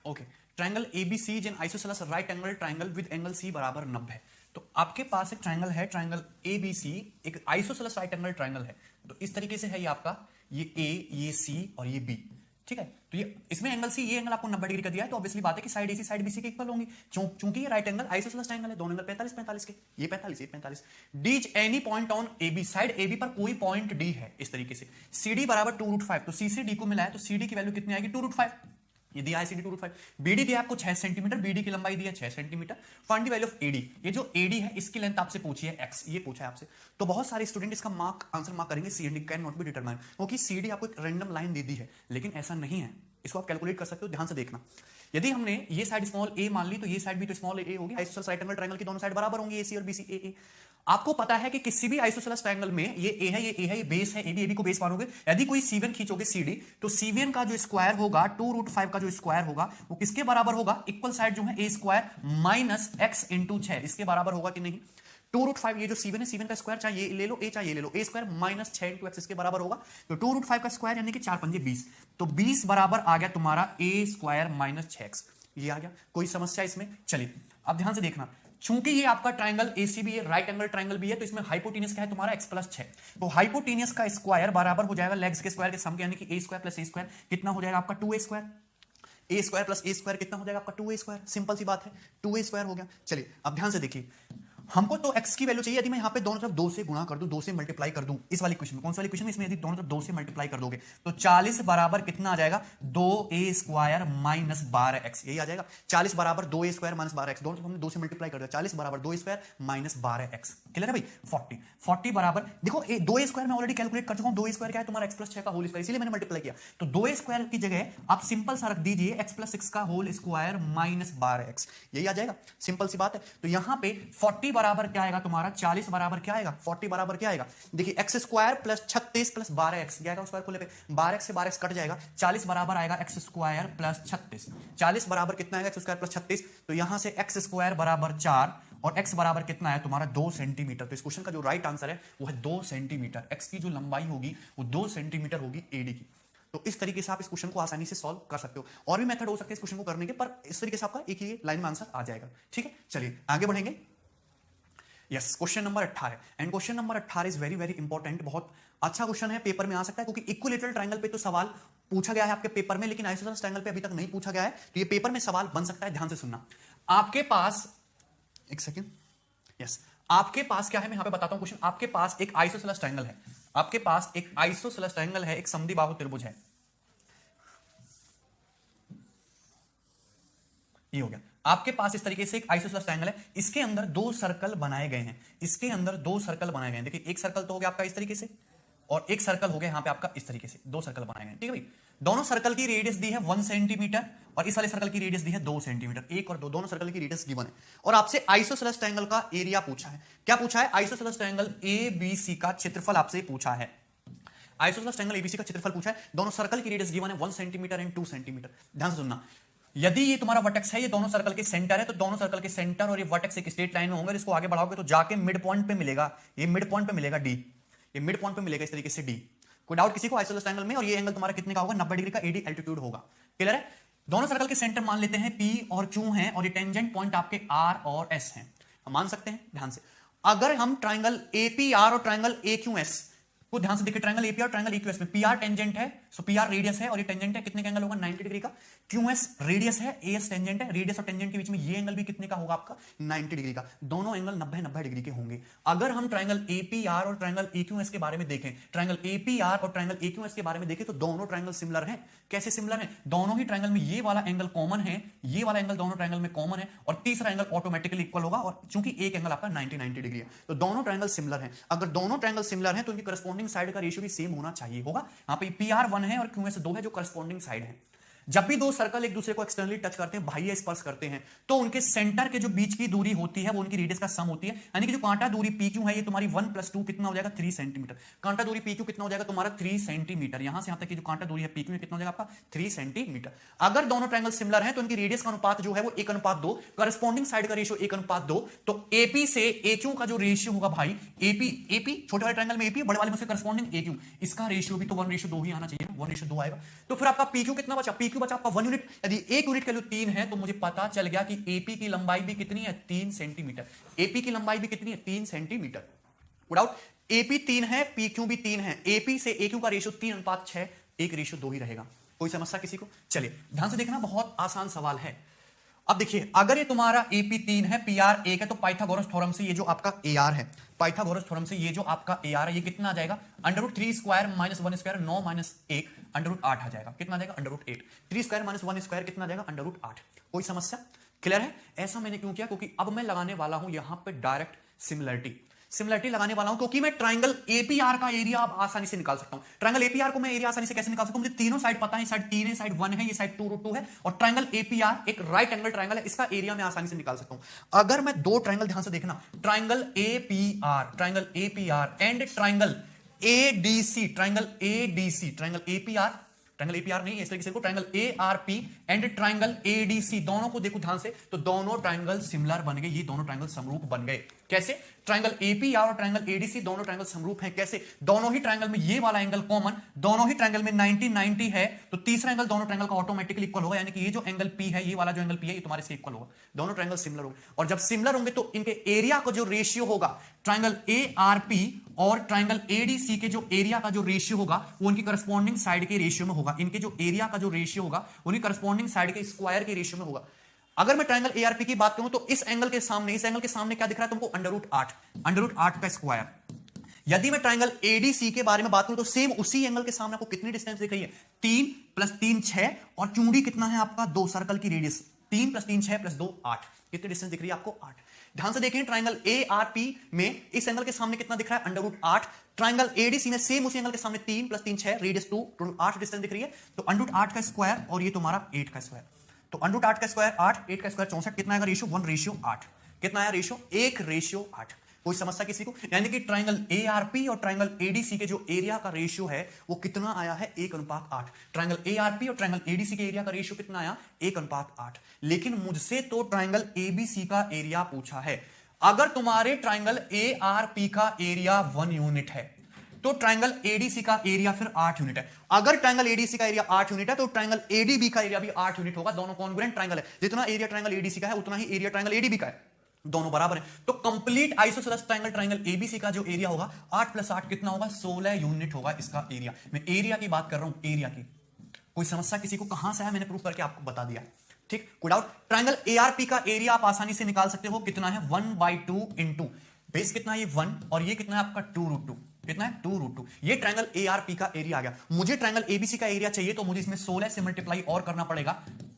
Okay, triangle ABC is an isosceles right angle triangle with angle C बराबर 90। तो आपके पास एक ट्रायंगल है, ट्रायंगल ABC एक आइसोसेलेस राइट एंगल ट्रायंगल है। तो इस तरीके से है ये आपका, ये A, ये C और ये B, ठीक है? तो ये इसमें एंगल C, ये एंगल आपको 90 डिग्री का दिया है, तो ऑब्वियसली बात है कि साइड AC साइड BC के इक्वल होंगी, चूंकि ये राइट एंगल आइसोसेलेस ट्रायंगल है, दोनों एंगल 45 45 के, ये 45 ये 45। D is any point on AB, side AB पर कोई पॉइंट D है इस तरीके से। CD बराबर 2√5, तो C से D को मिला है तो CD की वैल्यू कितनी आएगी? 2√5। ये दिया है CD 2√5, BD दिया आपको 6 सेंटीमीटर, BD की लंबाई दी है 6 centimetre. Find the value of AD, ये जो AD है इसकी लेंथ आपसे पूछी है x, ये पूछा है आपसे। तो बहुत सारे स्टूडेंट इसका आंसर मार्क करेंगे C and D can not be determine, क्योंकि CD आपको एक रैंडम लाइन दे दी है, लेकिन ऐसा नहीं है, इसको आप कैलकुलेट कर सकते हो, ध्यान से देखना। यदि हमने ये साइड स्मॉल a मान ली तो ये साइड भी तो स्मॉल a होगी, आइसोसेलेस राइट एंगल ट्रायंगल की दोनों साइड बराबर होंगी, AC और BC AA। आपको पता है कि किसी भी आइसोसेलेस ट्रायंगल में ये a है, ये a है, ये बेस है, AB को बेस मानोगे। यदि कोई C1 खींचोगे CD, तो C1 का जो स्क्वायर होगा 2√5 का जो स्क्वायर होगा वो किसके बराबर होगा, इक्वल साइड जो है a square minus x into 6, इसके बराबर होगा कि नहीं। 2√5 ये जो C1 है, C1 का स्क्वायर चाहे ये ले लो, a चाहे ये ले लो, a square minus 6 into x इसके बराबर होगा। तो 2√5 का स्क्वायर यानी कि 4 पंजे 20, तो 20 बराबर आ गया तुम्हारा a स्क्वायर माइनस 6x, ये आ गया। कोई समस्या इसमें? चलिए अब ध्यान से देखना, चूंकि ये आपका ट्रायंगल ACB है, राइट एंगल ट्रायंगल भी है, तो इसमें हाइपोटेनियस क्या है तुम्हारा x प्लस 6, तो हाइपोटेनियस का स्क्वायर बराबर हो जाएगा लेग्स के स्क्वायर के सम के, यानी कि a square plus a square कितना हो जाएगा आपका 2a square, a square plus a square कितना हो जाएगा आपका 2a स्क्वायर, सिंपल सी बात है, 2a स्क्वायर हो गया। चलिए अब ध्यान से देखिए, हमको तो x की वैल्यू चाहिए, यदि मैं यहां पे दोनों तरफ 2 से गुणा कर दूं, 2 से मल्टीप्लाई कर दूं, इस वाली क्वेश्चन में, कौन सी वाली क्वेश्चन में, इसमें यदि दोनों तरफ 2 से मल्टीप्लाई कर दोगे तो 40 बराबर कितना आ जाएगा, 2a स्क्वायर माइनस 12x, यही आ जाएगा। 40 बराबर 2a स्क्वायर माइनस 12x, दोनों तरफ हमने 2 से मल्टीप्लाई कर दिया, 40 बराबर 2a square minus 12x, clear है भाई। 40 बराबर देखो 2a स्क्वायर मैं ऑलरेडी कैलकुलेट कर चुका हूं, 2a स्क्वायर क्या है तुम्हारा x प्लस 6 का होल स्क्वायर, इसीलिए मैंने मल्टीप्लाई किया। तो 2a स्क्वायर की जगह आप सिंपल सा रख दीजिए x प्लस 6 का होल स्क्वायर माइनस 12x, यही आ जाएगा, सिंपल सी बात है। तो यहां पे 40 बराबर क्या आएगा तुम्हारा, 40 बराबर क्या आएगा, 40 बराबर क्या आएगा, देखिए x square plus 36 plus 12x, क्या आएगा स्क्वायर खोले पे 12x से 12x कट जाएगा, 40 बराबर आएगा x स्क्वायर प्लस 36, 40 बराबर कितना आएगा x स्क्वायर प्लस 36, तो यहां से x स्क्वायर बराबर 4 और x बराबर कितना है तुम्हारा 2 सेंटीमीटर। तो इस क्वेश्चन का जो राइट आंसर है वो है 2 सेंटीमीटर, x की जो लंबाई होगी वो 2 सेंटीमीटर होगी AD की। तो इस तरीके से आप इस क्वेश्चन को आसानी से सॉल्व कर सकते हो, और भी मेथड हो सकते हैं इस क्वेश्चन को करने के, पर इस तरीके से आपका एक ही लाइन में आंसर आ जाएगा, ठीक है। चलिए आगे बढ़ेंगे। Yes, question number 18, and question number 18 is very very important, बहुत अच्छा क्वेश्चन है, पेपर में आ सकता है, क्योंकि इक्विलेटरल ट्रायंगल पे तो सवाल पूछा गया है आपके पेपर में, लेकिन आइसोसेलेस ट्रायंगल पे अभी तक नहीं पूछा गया है, तो ये पेपर में सवाल बन सकता है, ध्यान से सुनना। आपके पास एक सेकेंड, यस, आपके पास क्या है मैं यहां पे बताता हूं क्वेश्चन। आपके पास एक आइसोसेलेस ट्रायंगल है, आपके पास एक आइसोसेलेस ट्रायंगल है, एक समद्विबाहु त्रिभुज है, ये हो गया। आपके पास इस तरीके से एक आइसोसेलेस ट्रायंगल है, इसके अंदर 2 सर्कल बनाए गए हैं, इसके अंदर 2 सर्कल बनाए गए हैं। देखिए एक सर्कल तो हो गया आपका इस तरीके से, और एक सर्कल हो गया यहां पे आपका इस तरीके से, 2 सर्कल बनाए गए हैं, ठीक है भाई। दोनों सर्कल की रेडियस दी है 1 सेंटीमीटर, और इस वाले सर्कल की रेडियस दी है 2 सेंटीमीटर, एक और दो, दोनों सर्कल की रेडियस गिवन है, और आपसे आइसोसेलेस ट्रायंगल का एरिया पूछा है। क्या पूछा है? आइसोसेलेस ट्रायंगल ABC का क्षेत्रफल आपसे पूछा है, आइसोसेलेस ट्रायंगल ABC का क्षेत्रफल पूछा है। दोनों सर्कल की रेडियस गिवन है 1 सेंटीमीटर एंड 2 सेंटीमीटर। ध्यान से सुनना, यदि ये तुम्हारा वर्टेक्स है, ये दोनों सर्कल के सेंटर है, तो दोनों सर्कल के सेंटर और ये वर्टेक्स एक स्ट्रेट लाइन में होंगे, इसको आगे बढ़ाओगे तो जाके मिड पॉइंट पे मिलेगा, ये मिड पॉइंट पे मिलेगा D, ये मिड पॉइंट पे मिलेगा इस तरीके से D। कोई डाउट किसी को आइसोसेलेस ट्रायंगल में? और ये एंगल तुम्हारा कितने का होगा, 90 डिग्री का AD एल्टीट्यूड होगा, क्लियर है। दोनों सर्कल के सेंटर मान लेते हैं P और Q हैं, और ये टेंजेंट पॉइंट आपके R और S हैं, हम मान सकते हैं। ध्यान से, अगर हम ट्रायंगल APR और ट्रायंगल AQS को ध्यान से देखिए, ट्रायंगल एपी और ट्रायंगल EQS में PR टेंजेंट है, सो PR रेडियस है और ये टेंजेंट है, कितने का एंगल होगा 90 डिग्री का। QS रेडियस है, AS टेंजेंट है, रेडियस और टेंजेंट के बीच में ये एंगल भी कितने का होगा आपका 90 डिग्री का, दोनों एंगल 90 डिग्री के होंगे। अगर हम ट्रायंगल APR और ट्रायंगल AQS के बारे में देखें, ट्रायंगल APR और ट्रायंगल AQS के बारे में देखें, तो दोनों ट्रायंगल सिमिलर हैं। कैसे सिमिलर हैं? दोनों ही ट्रायंगल में ये वाला एंगल कॉमन है, ये वाला एंगल दोनों ट्रायंगल में कॉमन है, और तीसरा एंगल ऑटोमेटिकली इक्वल होगा, और चूंकि एक एंगल आपका 90 डिग्री है, तो दोनों ट्रायंगल सिमिलर हैं। अगर दोनों ट्रायंगल सिमिलर हैं तो उनकी करस्पॉन्डिंग साइड का रेशियो भी सेम होना चाहिए होगा। यहाँ पे PR 1 है और QS 2 है, जो करस्पॉन्डिंग साइड है। जब भी 2 सर्कल एक दूसरे को एक्सटर्नली टच करते हैं, बाह्य स्पर्श करते हैं, तो उनके सेंटर के जो बीच की दूरी होती है वो उनकी रेडियस का सम होती है, यानी कि जो कांटा दूरी PQ है, ये तुम्हारी 1 + 2 कितना हो जाएगा 3 सेंटीमीटर। कांटा दूरी PQ कितना हो जाएगा तुम्हारा 3 सेंटीमीटर, यहां से यहां तक की जो कांटा दूरी है PQ कितना हो जाएगा आपका 3 सेंटीमीटर। अगर दोनों ट्रायंगल सिमिलर हैं तो उनकी रेडियस का अनुपात जो है वो 1:2, करस्पॉन्डिंग साइड का रेशियो 1:2, तो AP से AQ का जो रेशियो होगा भाई, AP छोटे वाले ट्रायंगल में AP, बड़े वाले में उसके करस्पॉन्डिंग AQ, इसका रेशियो भी तो 1:2 ही आना चाहिए, 1:2 आएगा। तो फिर आपका PQ कितना बचा? PQ बचा आपका 1 यूनिट। यदि 1 यूनिट की वैल्यू 3 है तो मुझे पता चल गया कि AP की लंबाई भी कितनी है 3 सेंटीमीटर, AP की लंबाई भी कितनी है 3 सेंटीमीटर। विदाउट AP 3 है, PQ भी 3 है, AP से AQ का रेशियो 3:6, 1:2 ही रहेगा। कोई समस्या किसी को? चलिए ध्यान से देखना, बहुत आसान सवाल है। अब देखिए अगर ये तुम्हारा एपी 3 है, पीआर 1 है, तो पाइथागोरस थ्योरम से ये जो आपका एआर है, पाइथागोरस थ्योरम से ये जो आपका एआर है, ये कितना आ जाएगा? √3 स्क्वायर माइनस 1 स्क्वायर 9 माइनस 1 √8 आ जाएगा। कितना आ जाएगा? √8। 3 स्क्वायर माइनस 1 स्क्वायर कितना आ जाएगा? √8। कोई समस्या? क्लियर है? ऐसा मैंने क्यों किया? क्योंकि अब मैं लगाने वाला हूं यहां पे डायरेक्ट सिमिलरिटी लगाने वाला हूं, क्योंकि मैं ट्राइंगल एपीआर का एरिया अब आसानी से निकाल सकता हूं। ट्राइंगल एपीआर को मैं एरिया आसानी से कैसे निकाल सकता हूं? मुझे तीनों साइड पता है, साइड 3 है, साइड 1 है, ये साइड 2√2 है, और ट्राइंगल एपीआर एक राइट एंगल ट्राइंगल है, इसका एरिया मैं आसानी से निकाल सकता हूं। अगर मैं दो ट्राइंगल, ध्यान से देखना, triangle APR and triangle ADC, triangle APR नहीं है, इस तरीके से triangle ARP and triangle ADC, दोनों को देखो ध्यान से, तो दोनों ट्राइंगल सिमिलर बन गए, ये दोनों ट्राइंगल समरूप बन गए। कैसे? ट्राइंगल एपीआर और ट्राइंगल एडीसी दोनों ट्राइंगल समरूप हैं। कैसे? दोनों ही ट्राइंगल में ये वाला एंगल कॉमन, दोनों ही ट्राइंगल में 90-90 है, तो तीसरा एंगल दोनों ट्राइंगल का ऑटोमेटिकली इक्वल होगा, यानी कि ये जो एंगल पी है, ये वाला जो एंगल पी है, ये तुम्हारे से इक्वल होगा। दोनों ट्राइंगल सिमिलर होंगे, और जब सिमिलर होंगे तो इनके एरिया का जो रेशियो होगा, ट्राइंगल एआरपी और ट्राइंगल एडीसी के जो एरिया का जो रेशियो होगा, वो उनकी करस्पॉन्डिंग साइड के रेशियो में होगा। इनके जो एरिया का जो रेशियो होगा, उनकी करस्पॉन्डिंग साइड के स्क्वायर के रेशियो में होगा। अगर मैं ट्राइंगल एआरपी की बात करूं तो इस एंगल के सामने क्या दिख रहा है तुमको? √8 का स्क्वायर। यदि मैं ट्राइंगल एडीसी के बारे में बात करूं तो सेम उसी एंगल के सामने आपको कितनी डिस्टेंस दिख रही है? 3 + 3 6, और चूंडी कितना है आपका? 2, सर्कल की रेडियस 3 + 3 6 + 2 8। कितनी डिस्टेंस दिख रही है आपको? 8। ध्यान से देखें, ट्राइंगल एआरपी में इस एंगल के सामने कितना दिख रहा है? √8। ट्राइंगल एडीसी में सेम उसी एंगल के सामने 3 + 3 6, रेडियस 2, टोटल 8 डिस्टेंस दिख रही है। तो √8 का स्क्वायर और ये तुम्हारा 8 का स्क्वायर, तो √8 का स्क्वायर 8, 8 का स्क्वायर 64। कितना आएगा रेशियो? 1:8। कितना आया रेशियो? 1:8। कोई समस्या किसी को? यानी कि ट्राइंगल एआरपी और ट्राइंगल एडीसी के जो एरिया का रेशियो है वो कितना आया है? 1:8। ट्राइंगल एआरपी और ट्राइंगल एडीसी के एरिया का रेशियो कितना आया? 1:8। लेकिन मुझसे तो ट्राइंगल एबीसी का एरिया पूछा है। अगर तुम्हारे ट्राइंगल एआरपी का एरिया 1 यूनिट है तो ट्राइंगल एडीसी का एरिया फिर 8 यूनिट है। अगर ट्राइंगल एडीसी का एरिया 8 यूनिट है तो ट्राइंगल एडीबी का एरिया भी 8 यूनिट होगा। दोनों कॉन्ग्रुएंट ट्राइंगल है, जितना एरिया ट्राइंगल एडीसी का है उतना ही एरिया ट्राइंगल एडीबी का है, दोनों बराबर है। तो कंप्लीट आइसोसेलेस ट्राइंगल एबीसी का जो एरिया होगा 8 + 8 कितना होगा? 16 यूनिट होगा इसका एरिया। मैं एरिया की बात कर रहा हूं, एरिया की। कोई समस्या किसी को? कहां से है मैंने प्रूव करके आपको बता दिया। ठीक, कोई डाउट? ट्राइंगल एआरपी का एरिया आप आसानी से निकाल सकते हो। कितना है? 1/2 इंटू बेस कितना है? ये 1, और ये कितना है आपका? 2√2। कितना है? 2√2। ये ट्राइंगल एआरपी का एरिया आ गया। मुझे ट्राइंगल एबीसी का एरिया चाहिए तो मुझे इसमें 16 से मल्टीप्लाई और करना पड़ेगा।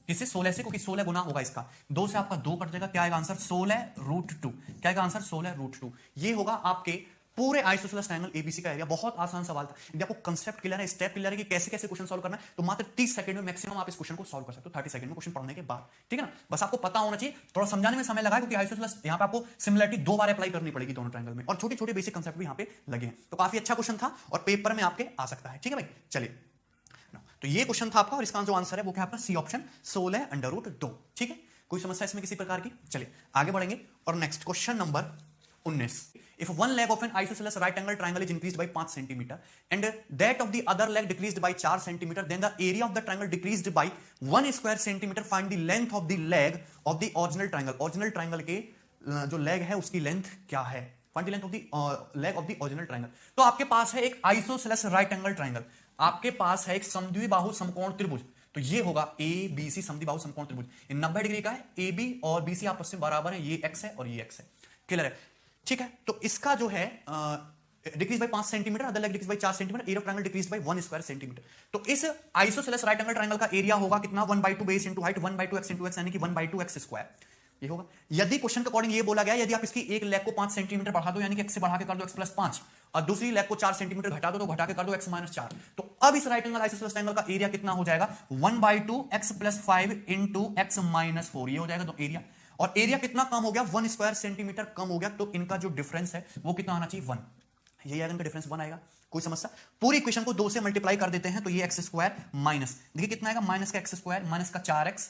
किससे? 16 से, क्योंकि 16 गुना होगा इसका। 2 से आपका 2 कट जाएगा। क्या आएगा आंसर? 16√2। क्या आएगा आंसर? 16√2। ये होगा आपके पूरे आइसोसेलेस ट्रायंगल एबीसी का एरिया। बहुत आसान सवाल था। यदि आपको कांसेप्ट क्लियर है, स्टेप क्लियर है कि कैसे कैसे क्वेश्चन सॉल्व करना है, तो मात्र 30 सेकंड में मैक्सिमम आप इस क्वेश्चन को सॉल्व कर सकते हो, 30 सेकंड में क्वेश्चन पढ़ने के बाद। ठीक है ना? बस आपको पता होना चाहिए। थोड़ा समझाने में समय लगा क्योंकि आइसोसेलेस यहां पे आपको सिमिलरिटी 2 बार अप्लाई करनी पड़ेगी दोनों ट्रायंगल में, और छोटे छोटे बेसिक कांसेप्ट भी यहां पे लगे हैं। तो काफी अच्छा क्वेश्चन था और पेपर में आपके आ सकता है। ठीक है भाई, चलिए। तो ये क्वेश्चन था आपका और इसका जो आंसर है वो क्या आपका? C option, 16√2। ठीक है, कोई समस्या इसमें किसी प्रकार की? चलिए आगे बढ़ेंगे और next question number 19. If one leg of an isosceles right angle triangle is increased by 5 cm and that of the other leg decreased by 4 cm, then the area of the triangle decreased by 1 square centimeter. Find the length of the leg of the original triangle. Original triangle के जो leg है उसकी length क्या है? Find the length of the leg of the original triangle. तो आपके पास है एक isosceles right angle triangle. आपके पास है एक समद्विबाहु समकोण त्रिभुज। तो ये होगा ए बी सी समद्विबाहु समकोण त्रिभुज। 90 डिग्री का है। ए बी और बी सी आपस में बराबर है। ये एक्स है और ये एक्स है। क्लियर है? ठीक है, तो इसका जो है decrease by 5 centimetre, other leg decrease by 4 centimetre, area of triangle decrease by 1 square centimetre. तो इस आइसोसेलेस राइट एंगल ट्रायंगल का एरिया होगा कितना? 1/2 base into height 1/2 x into x, यानी कि 1/2 एक्स स्क्वायर। ये होगा। यदि क्वेश्चन के अकॉर्डिंग ये बोला गया यदि आप इसकी एक लेग को 5 सेंटीमीटर बढ़ा दो, यानी कि एक्स से बढ़ा के कर दो x+5, और दूसरी लेग को 4 सेंटीमीटर घटा दो तो घटा के कर दो x-4, तो अब इस राइट एंगल आइसोसेलेस ट्रायंगल का एरिया कितना हो जाएगा? 1/2 x+5 इंटू x-4, ये हो जाएगा। तो एरिया, और एरिया कितना कम हो गया? 1 स्क्वायर सेंटीमीटर कम हो गया। तो इनका जो डिफरेंस है वो कितना आना चाहिए? 1। यही आएगा इनका डिफरेंस, 1 आएगा। कोई समस्या? पूरी इक्वेशन को 2 से मल्टीप्लाई कर देते हैं तो ये x स्क्वायर माइनस, देखिए कितना आएगा? माइनस का x स्क्वायर माइनस का 4x,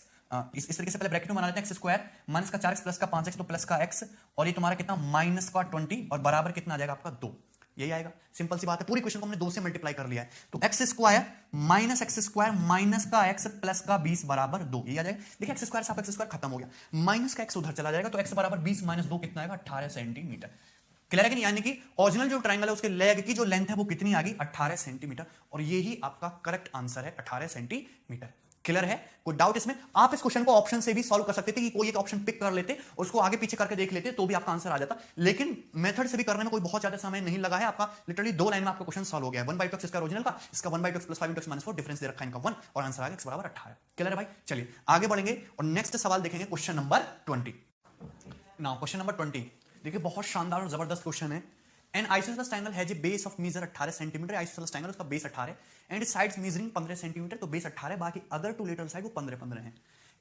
इस तरीके से पहले ब्रैकेट में बना लेते हैं। x स्क्वायर माइनस का 4x प्लस का 5x, तो प्लस का x, और ये तुम्हारा कितना? माइनस का 20, और बराबर कितना आ जाएगा आपका? 2। यही आएगा। सिंपल सी बात है। पूरी क्वेश्चन को हमने 2 से मल्टीप्लाई कर लिया है। तो x square minus x square minus का x प्लस का 20 बराबर 2, यही आ जाएगा। देखिए x स्क्वायर से x स्क्वायर खत्म हो गया, माइनस का x उधर चला जाएगा, तो x बराबर 20 माइनस 2 कितना आएगा? 18 सेंटीमीटर। क्लियर है कि नहीं? यानी कि ओरिजिनल जो ट्रायंगल है उसके लेग की जो लेंथ है वो कितनी आ गई? 18 सेंटीमीटर, और यही आपका करेक्ट आंसर है, 18 सेंटीमीटर। क्लियर है? कोई डाउट इसमें? आप इस क्वेश्चन को ऑप्शन से भी सॉल्व कर सकते थे कि कोई एक ऑप्शन पिक कर लेते और उसको आगे पीछे करके देख लेते तो भी आपका आंसर आ जाता, लेकिन मेथड से भी करने में कोई बहुत ज्यादा समय नहीं लगा है। आपका लिटरली 2 लाइन में आपका क्वेश्चन सॉल्व हो गया है। 1/2x इसका ओरिजिनल का, इसका 1/2x + 5 × - 4 डिफरेंस दे रखा है इनका 1 और आंसर आ गया x = 18। क्लियर है भाई? चलिए आगे बढ़ेंगे और नेक्स्ट सवाल देखेंगे, question number 20। Now question number 20 देखिए, बहुत शानदार और जबरदस्त क्वेश्चन है। An isosceles triangle has a base of measure 18 centimetre. Isosceles triangle उसका base 18 and sides measuring 15 centimetre, तो बेस 18 बाकी अदर टू लेटरल साइड वो 15 है।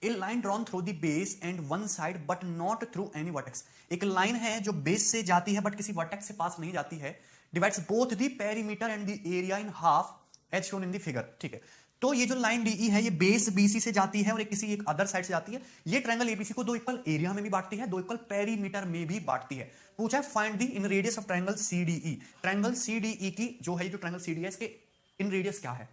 A line drawn through the base and one side but not through any vertex. एक line है जो base से जाती है बट किसी वर्टेक्स से पास नहीं जाती है। Divides both the perimeter and the area in half as shown in the figure. ठीक है, तो ये जो लाइन डीई है ये बेस बीसी से जाती है और किसी एक अदर साइड से जाती है। ये ट्रायंगल एबीसी को 2 इक्वल एरिया में भी बांटती है, 2 इक्वल पेरीमीटर में भी बांटती है। पूछा है find the in radius of triangle CDE. Triangle CDE की जो है, जो ट्रायंगल सीडीई है इसके इन रेडियस क्या है।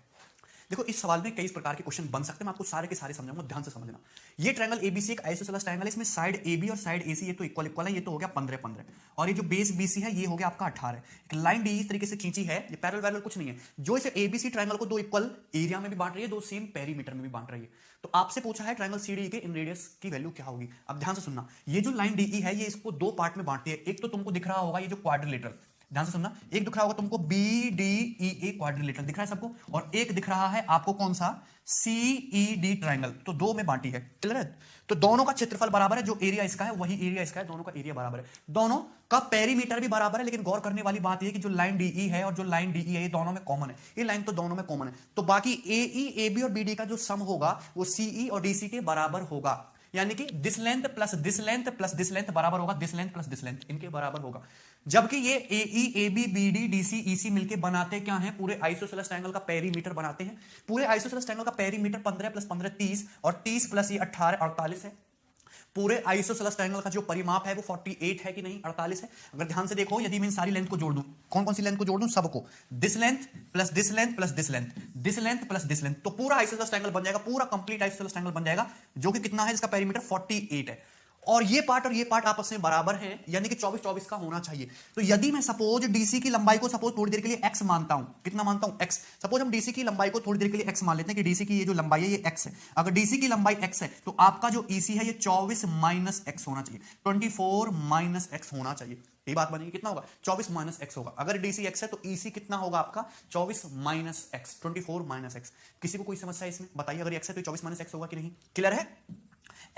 देखो इस सवाल में कई प्रकार के क्वेश्चन बन सकते हैं, मैं आपको सारे के सारे समझाऊंगा, ध्यान से समझना। ये ट्रायंगल एबीसी एक आइसोसेलेस ट्रायंगल है, इसमें साइड एबी और साइड एसी ये तो इक्वल इक्वल है, ये तो हो गया 15 और ये जो बेस बीसी है ये हो गया आपका 18। एक लाइन डी इस तरीके से खींची है, ये पैरेलल वैरेलल कुछ नहीं है, जो इसे एबीसी ट्रायंगल को 2 इक्वल एरिया में भी बांट रही है, 2 सेम पेरीमीटर में भी बांट रही है। तो आपसे पूछा है ट्रायंगल सीडीई के इन रेडियस की वैल्यू क्या होगी। अब ध्यान से सुनना, ये जो लाइन डीई है ये इसको 2 पार्ट में बांटती है। एक तो तुमको दिख रहा होगा ये जो क्वाड्रिलेटरल, ध्यान से सुनना, एक दिख रहा होगा तुमको B D E A quadrilateral दिख रहा है सबको, और एक दिख रहा है आपको कौन सा, सी ई डी ट्रायंगल। तो 2 में बांटी है। क्लियर है? तो दोनों का क्षेत्रफल बराबर है, जो एरिया इसका है वही एरिया इसका है, दोनों का एरिया बराबर है, दोनों का पेरीमीटर भी बराबर है। लेकिन गौर करने वाली बात यह कि जो लाइन डीई है और जो लाइन डीई है ये दोनों में कॉमन है, ये लाइन तो दोनों में कॉमन है। तो बाकी एई एबी और बीडी का जो सम होगा वो सीई और डीसी के बराबर होगा, यानी कि this length plus this length plus this length बराबर होगा this length plus this length, इनके बराबर होगा। जबकि ये एई एबी बीडी डीसी ईसी मिलके बनाते क्या है, पूरे आइसोसेलेस ट्रायंगल का पेरीमीटर बनाते हैं। पूरे आइसोसेलेस ट्रायंगल का पेरीमीटर 15 + 15 30 और 30 प्लस ये 18 48 है। पूरे आइसोसेलेस ट्रायंगल का जो परिमाप है वो 48 है कि नहीं, 48 है। अगर ध्यान से देखो, यदि मैं सारी लेंथ को जोड़ दूं, कौन कौन सी लेंथ को जोड़ दूं, सबको, this length plus this length plus this length, this length plus this length, तो पूरा आइसोसेलेस ट्रायंगल बन जाएगा, पूरा कंप्लीट आइसोसेलेस ट्रायंगल बन जाएगा, जो कि कितना है, इसका पेरीमीटर 48 है। और ये पार्ट आपस में बराबर हैं, यानी कि 24 24 का होना चाहिए। तो यदि मैं सपोज डीसी की लंबाई को सपोज थोड़ी देर के लिए x मानता हूं, कितना मानता हूं, x। सपोज हम डीसी की लंबाई को थोड़ी देर के लिए x मान लेते हैं कि डीसी की ये जो लंबाई है ये x है। अगर डीसी की लंबाई x है तो आपका जो ईसी है ये 24 - x होना चाहिए, 24 - x होना चाहिए। ये बात बनेगी, कितना होगा, 24 - x होगा। अगर डीसी x है तो ईसी कितना होगा आपका, 24 - x, 24 - x। किसी को कोई समस्या इसमें बताइए, अगर x है तो 24 - x होगा कि नहीं। क्लियर है?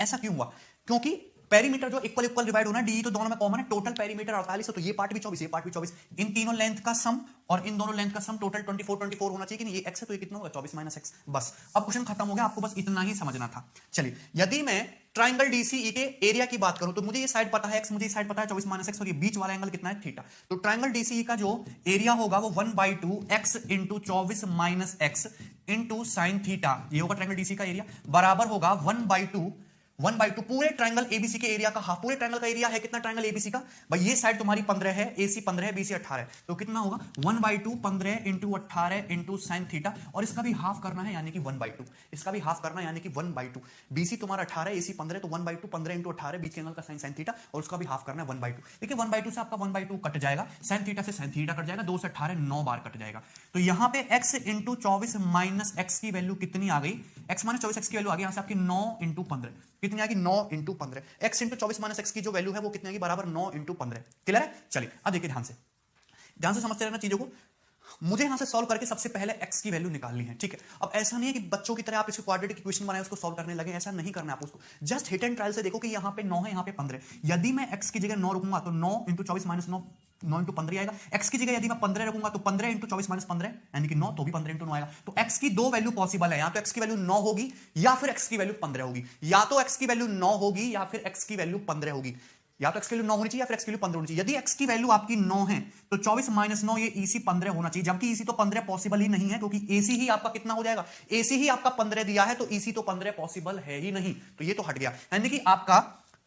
ऐसा क्यों हुआ, क्योंकि पेरीमीटर जो इक्वल इक्वल डिवाइड होना है, डी तो दोनों में कॉमन है, टोटल पेरीमीटर 48 है, तो ये पार्ट भी 24, ये पार्ट भी 24, इन तीनों लेंथ का सम और इन दोनों लेंथ का सम टोटल 24 होना चाहिए कि नहीं। ये x है तो ये कितना होगा, 24 - x। बस अब क्वेश्चन खत्म हो गया, आपको बस इतना ही समझना था। चलिए, यदि मैं ट्रायंगल डीसीई के एरिया की बात करूं तो मुझे ये साइड पता है x, मुझे ये साइड पता है 24 - x, और ये बीच वाला एंगल कितना है, थीटा। तो ट्रायंगल डीसीई का जो एरिया होगा वो 1/2 x × 24 - x × sin थीटा, ये होगा ट्रायंगल डीसी का एरिया, बराबर होगा 1/2 पूरे ट्रायंगल एबीसी के एरिया का हाफ। पूरे ट्रायंगल का एरिया है कितना, ट्रायंगल एबीसी का, भाई ये साइड तुम्हारी 15 है, एसी 15 है, बीसी 18 है, तो कितना होगा 1/2 15 × 18 × sin थीटा, और इसका भी हाफ करना है यानी कि 1/2, इसका भी हाफ करना है यानी कि 1/2। बीसी तुम्हारा 18, एसी 15, तो 1/2 15 × 18 बीच के एंगल का sin थीटा, और उसका भी हाफ करना है 1/2। देखिए 1/2 से आपका 1/2 कट जाएगा, sin थीटा से sin थीटा कट जाएगा, 2 से 18 9 बार कट जाएगा। तो यहां पे x × 24 - x की वैल्यू कितनी आ गई, x - 24 x की वैल्यू आ गई यहां से आपकी 9 × 15, कितनी आएगी, 9 × 15। x × 24 - x की जो वैल्यू है वो कितनी आएगी, बराबर 9 × 15। क्लियर है? चलिए अब देखिए, ध्यान से समझते रहना चीजों को। मुझे यहां से सॉल्व करके सबसे पहले x की वैल्यू निकालनी है, ठीक है। अब ऐसा नहीं है कि बच्चों की तरह आप इसको क्वाड्रेटिक इक्वेशन बनाए उसको सॉल्व करने लगे, ऐसा नहीं करना है आपको। जस्ट हिट एंड ट्रायल से देखो कि यहां पे 9 है, यहां पे 15। यदि मैं x की जगह 9 रखूंगा तो 9 × 24 - 9, 9 × 15 आएगा। x की जगह यदि मैं 15 रखूंगा तो 15 × 24 - 15 यानी कि 9, तो भी 15 × 9 आएगा। तो x की 2 वैल्यू पॉसिबल है, या तो x की वैल्यू 9 होगी या फिर x की वैल्यू 15 होगी, या तो x की वैल्यू 9 होगी या फिर x की वैल्यू 15 होगी, या तो x की वैल्यू 9 होनी चाहिए या फिर x की वैल्यू 15 होनी चाहिए। यदि x की वैल्यू आपकी 9 है तो 24 - 9 ये EC 15 होना चाहिए, जबकि EC तो 15 पॉसिबल ही नहीं है, क्योंकि AC ही आपका कितना हो जाएगा, AC ही आपका 15 दिया है, तो EC तो 15 पॉसिबल है ही नहीं, तो ये तो हट गया। यानी कि आपका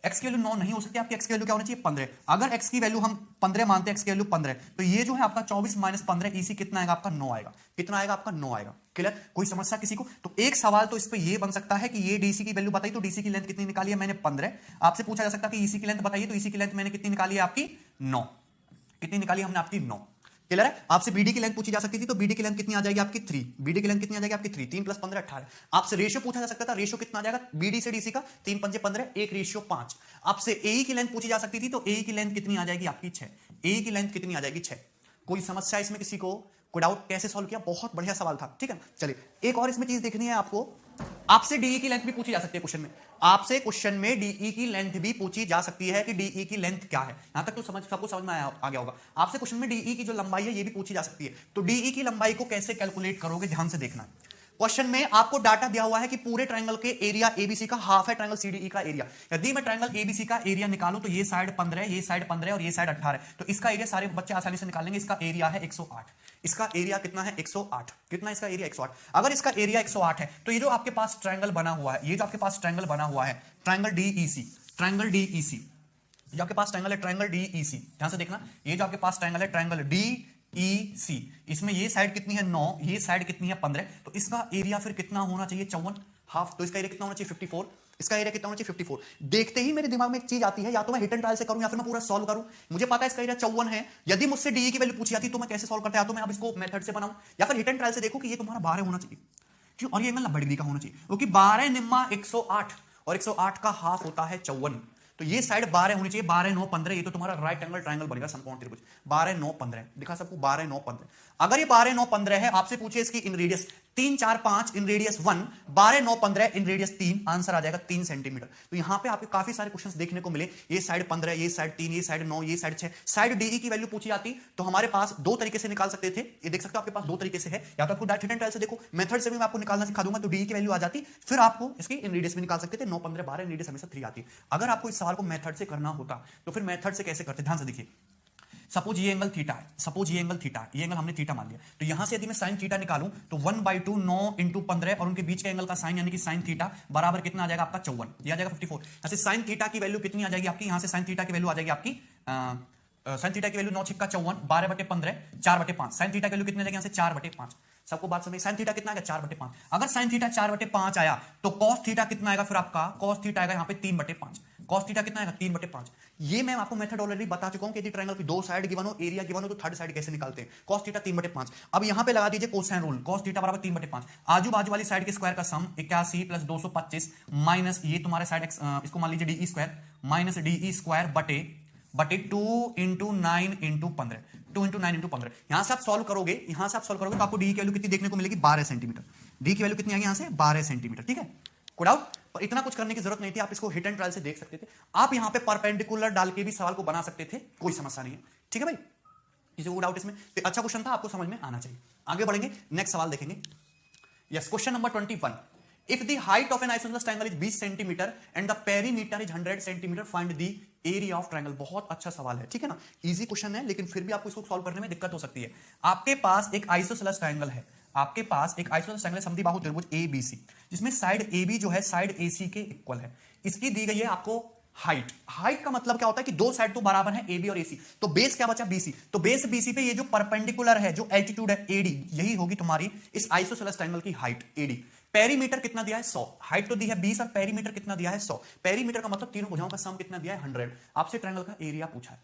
x की वैल्यू 9 नहीं हो सकती, आपकी x की वैल्यू क्या होनी चाहिए, 15। अगर x की वैल्यू हम 15 मानते हैं, x की वैल्यू 15, तो ये जो है आपका 24 - 15 EC कितना आएगा आपका, 9 आएगा। कितना आएगा आपका, 9 आएगा। क्लियर? कोई समस्या किसी को? तो एक सवाल तो इस पे ये बन सकता है कि ये डीसी की वैल्यू बताई, तो डीसी की लेंथ कितनी निकाली है मैंने, 15। आपसे पूछा जा सकता है कि ईसी की लेंथ बताइए, तो ईसी की लेंथ मैंने कितनी निकाली है आपकी, 9। कितनी निकाली हमने आपकी, 9। क्लियर है? आपसे बीडी की लेंथ पूछी जा सकती थी, तो बीडी की लेंथ कितनी आ जाएगी आपकी 3, बीडी की लेंथ कितनी आ जाएगी आपकी 3, 3 + 15 18। आपसे रेशियो पूछा जा सकता था, रेशियो कितना आ जाएगा बीडी से डीसी का, 3 × 5 = 15, 1:5। आपसे एई की लेंथ पूछी जा सकती थी, तो एई की लेंथ कितनी आ जाएगी आपकी 6, एई की लेंथ कितनी आ जाएगी 6। कोई समस्या इसमें किसी को? कोई डाउट? कैसे सॉल्व किया? बहुत बढ़िया सवाल था, ठीक है। चलिए एक और इसमें चीज देखनी है आपको, आपसे डीई की लेंथ भी पूछी जा सकती है क्वेश्चन में, आपसे क्वेश्चन में डीई की लेंथ भी पूछी जा सकती है कि डीई की लेंथ क्या है। यहां तक तो सबको समझ में आ गया होगा। आपसे क्वेश्चन में डीई की जो लंबाई है ये भी पूछी जा सकती है, तो डीई की लंबाई को कैसे कैलकुलेट करोगे, ध्यान से देखना। क्वेश्चन में आपको डाटा दिया हुआ है कि पूरे ट्रायंगल के एरिया एबीसी का हाफ है ट्रायंगल सीडीई का एरिया। यदि मैं ट्रायंगल एबीसी का एरिया निकालूं तो ये साइड 15, ये साइड 15 और ये साइड 18 है, तो इसका एरिया सारे बच्चे आसानी से निकाल लेंगे। इसका एरिया है 108, इसका एरिया कितना है 108, कितना इसका एरिया 108। अगर इसका एरिया 108 है तो ये जो आपके पास ट्रायंगल बना हुआ है, ये जो आपके पास ट्रायंगल बना हुआ है ट्रायंगल डीईसी, ट्रायंगल डीईसी, जो आपके पास ट्रायंगल है ट्रायंगल डीईसी, ध्यान से देखना, ये जो आपके पास ट्रायंगल है ट्रायंगल डीईसी, इसमें ये साइड कितनी है 9, ये साइड कितनी है 15, तो इसका एरिया फिर कितना होना चाहिए 54 हाफ, तो इसका एरिया कितना होना चाहिए 54, इसका एरिया कितना होना चाहिए 54। देखते ही मेरे दिमाग में एक चीज आती है, या तो मैं हिट एंड ट्रायल से करूं या फिर मैं पूरा सॉल्व करूं। मुझे पता है इसका एरिया 54 है, यदि मुझसे डीई की वैल्यू पूछी जाती तो मैं कैसे सॉल्व करता, या तो मैं अब इसको मेथड से बनाऊं या फिर हिट एंड ट्रायल से देखो कि ये तुम्हारा 12 होना चाहिए, क्यों, और ये एंगल 90 डिग्री का होना चाहिए, क्योंकि 12 निम्मा 108 और 108 का हाफ होता है 54, तो ये साइड 12 होनी चाहिए, 12 9 15, ये तो तुम्हारा राइट एंगल ट्रायंगल बनेगा समकोण त्रिभुज। 12 9 15 दिखा सबको, 12 9 15। अगर ये 12 9 15 है, आपसे पूछे इसकी inradius 3 4 5 inradius 1, 12 9 15 inradius 3, answer आ जाएगा 3 सेंटीमीटर। तो यहां पे आपको काफी सारे क्वेश्चंस देखने को मिले, ये साइड 15, ये साइड 3, ये साइड 9, ये साइड 6, साइड डीई की वैल्यू पूछी जाती तो हमारे पास दो तरीके से निकाल सकते थे। ये देख सकते हो आपके पास दो तरीके से है, या तो आपको डायरेक्ट हिट एंड ट्रायल से देखो, मेथड से भी मैं आपको निकालना सिखा दूंगा, तो डीई की वैल्यू आ जाती, फिर आपको इसकी इन रेडियस भी निकाल सकते थे, 9 15 12 इन रेडियस हमेशा 3 आती। अगर आपको इस सवाल को मेथड से करना होता तो फिर मेथड से कैसे करते, ध्यान से देखिए। सपोज ये एंगल थीटा है, सपोज ये एंगल थीटा है, ये एंगल हमने थीटा मान लिया, तो यहां से यदि मैं साइन थीटा निकालूं तो 1/2 9 × 15 और उनके बीच के एंगल का साइन यानी कि साइन थीटा बराबर कितना आ जाएगा आपका 54, ये आ जाएगा 54। यहां से साइन थीटा की वैल्यू कितनी आ जाएगी आपकी, यहां से साइन थीटा की वैल्यू आ जाएगी आपकी साइन थीटा की वैल्यू 9 × 54, 12/15 4/5, साइन थीटा की वैल्यू कितनी आ जाएगी यहां से 4/5। सबको बात समझ, साइन थीटा कितना आएगा 4/5। अगर साइन थीटा 4/5 आया तो कॉस थीटा कितना आएगा, फिर आपका कॉस थीटा आएगा यहां पे 3/5, कॉस थीटा कितना आएगा 3/5। ये मैं आपको मेथड ऑलरेडी बता चुका हूं कि यदि ट्रायंगल की दो साइड गिवन हो, एरिया गिवन हो, तो थर्ड साइड कैसे निकालते हैं, कॉस थीटा 3/5। अब यहां पे लगा दीजिए कोसाइन रूल, कॉस थीटा बराबर 3/5, आजू बाजू वाली साइड के स्क्वायर का सम 81 + 225 माइनस ये तुम्हारे साइड इसको मान लीजिए DE square minus DE square बटे 2 × 9 × 15, 2 × 9 × 15। यहां से आप सॉल्व करोगे, यहां से आप सॉल्व करोगे तो आपको डी की वैल्यू कितनी देखने को मिलेगी 12 सेंटीमीटर, डी की वैल्यू कितनी आएगी यहां से 12 सेंटीमीटर, ठीक है। कोई डाउट? पर इतना कुछ करने की जरूरत नहीं थी, आप इसको हिट एंड ट्रायल से देख सकते थे, आप यहां पे परपेंडिकुलर डाल के भी सवाल को बना सकते थे, कोई समस्या नहीं है, ठीक है भाई। किसी को डाउट इसमें? तो अच्छा क्वेश्चन था, आपको समझ में आना चाहिए। आगे बढ़ेंगे, नेक्स्ट सवाल देखेंगे। Yes, question number 21, if the height of an isosceles triangle is 20 cm and the perimeter is 100 cm, find the area of triangle। बहुत अच्छा सवाल है, ठीक है ना, इजी क्वेश्चन है, लेकिन फिर भी आपको इसको सॉल्व करने में दिक्कत हो सकती है। आपके पास एक आइसोसेलेस ट्रायंगल है, आपके पास एक आइसोसेलेस ट्रायंगल समद्विबाहु त्रिभुज एबीसी, जिसमें साइड एबी जो है साइड एसी के इक्वल है। इसकी दी गई है आपको हाइट, हाइट का मतलब क्या होता है कि दो साइड तो बराबर है एबी और एसी, तो बेस क्या बचा बीसी, तो बेस बीसी पे ये जो परपेंडिकुलर है, जो एल्टीट्यूड है एडी, यही होगी तुम्हारी इस आइसोसेलेस ट्रायंगल की हाइट एडी। पेरीमीटर कितना दिया है 100, हाइट तो दी है 20 और पेरीमीटर कितना दिया है 100, पेरीमीटर का मतलब तीनों भुजाओं का सम कितना दिया है 100। आपसे ट्रायंगल का एरिया पूछा है,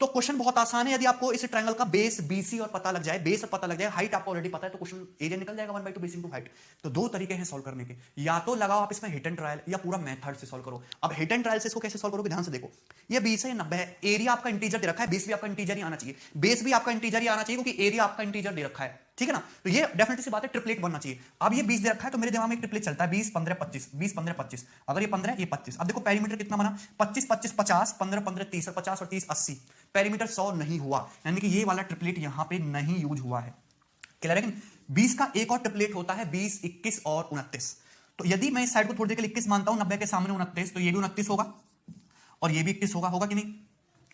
तो क्वेश्चन बहुत आसान है। यदि आपको इस ट्रायंगल का बेस बीसी और पता लग जाए, बेस और पता लग जाए, हाइट आपको ऑलरेडी पता है, तो क्वेश्चन एरिया निकल जाएगा 1/2 बेस इनटू हाइट। तो दो तरीके हैं सॉल्व करने के, या तो लगाओ आप इसमें हिट एंड ट्रायल या पूरा मेथड से सॉल्व करो। अब हिट एंड ट्रायल से इसको कैसे सॉल्व करोगे, ध्यान से देखो, ये 20 है 90 है, एरिया आपका इंटीजर दे रखा है, बेस भी आपका इंटीजर ही आना चाहिए, बेस भी आपका इंटीजर ही आना चाहिए, क्योंकि एरिया आपका इंटीजर दे रखा है, ठीक है ना। तो ये डेफिनेटली सी बात है, ट्रिपलेट बनना चाहिए। अब ये 20 दे रखा है तो मेरे दिमाग में एक ट्रिपलेट चलता है 20 15 25, 20 15 25, अगर ये 15 ये 25। अब देखो पेरीमीटर कितना बना 25 25 50, 15 15 30 और 50 और 30 80, पेरीमीटर 100 नहीं हुआ, यानी कि ये वाला ट्रिपलेट यहां पे नहीं यूज हुआ है, क्लियर है। लेकिन 20 का एक और ट्रिपलेट होता है 20 21 और 29। तो यदि मैं इस साइड को थोड़ी देर के लिए 21 मानता हूं, 90 के सामने 29, तो ये भी 29 होगा और ये भी 21 होगा, होगा कि नहीं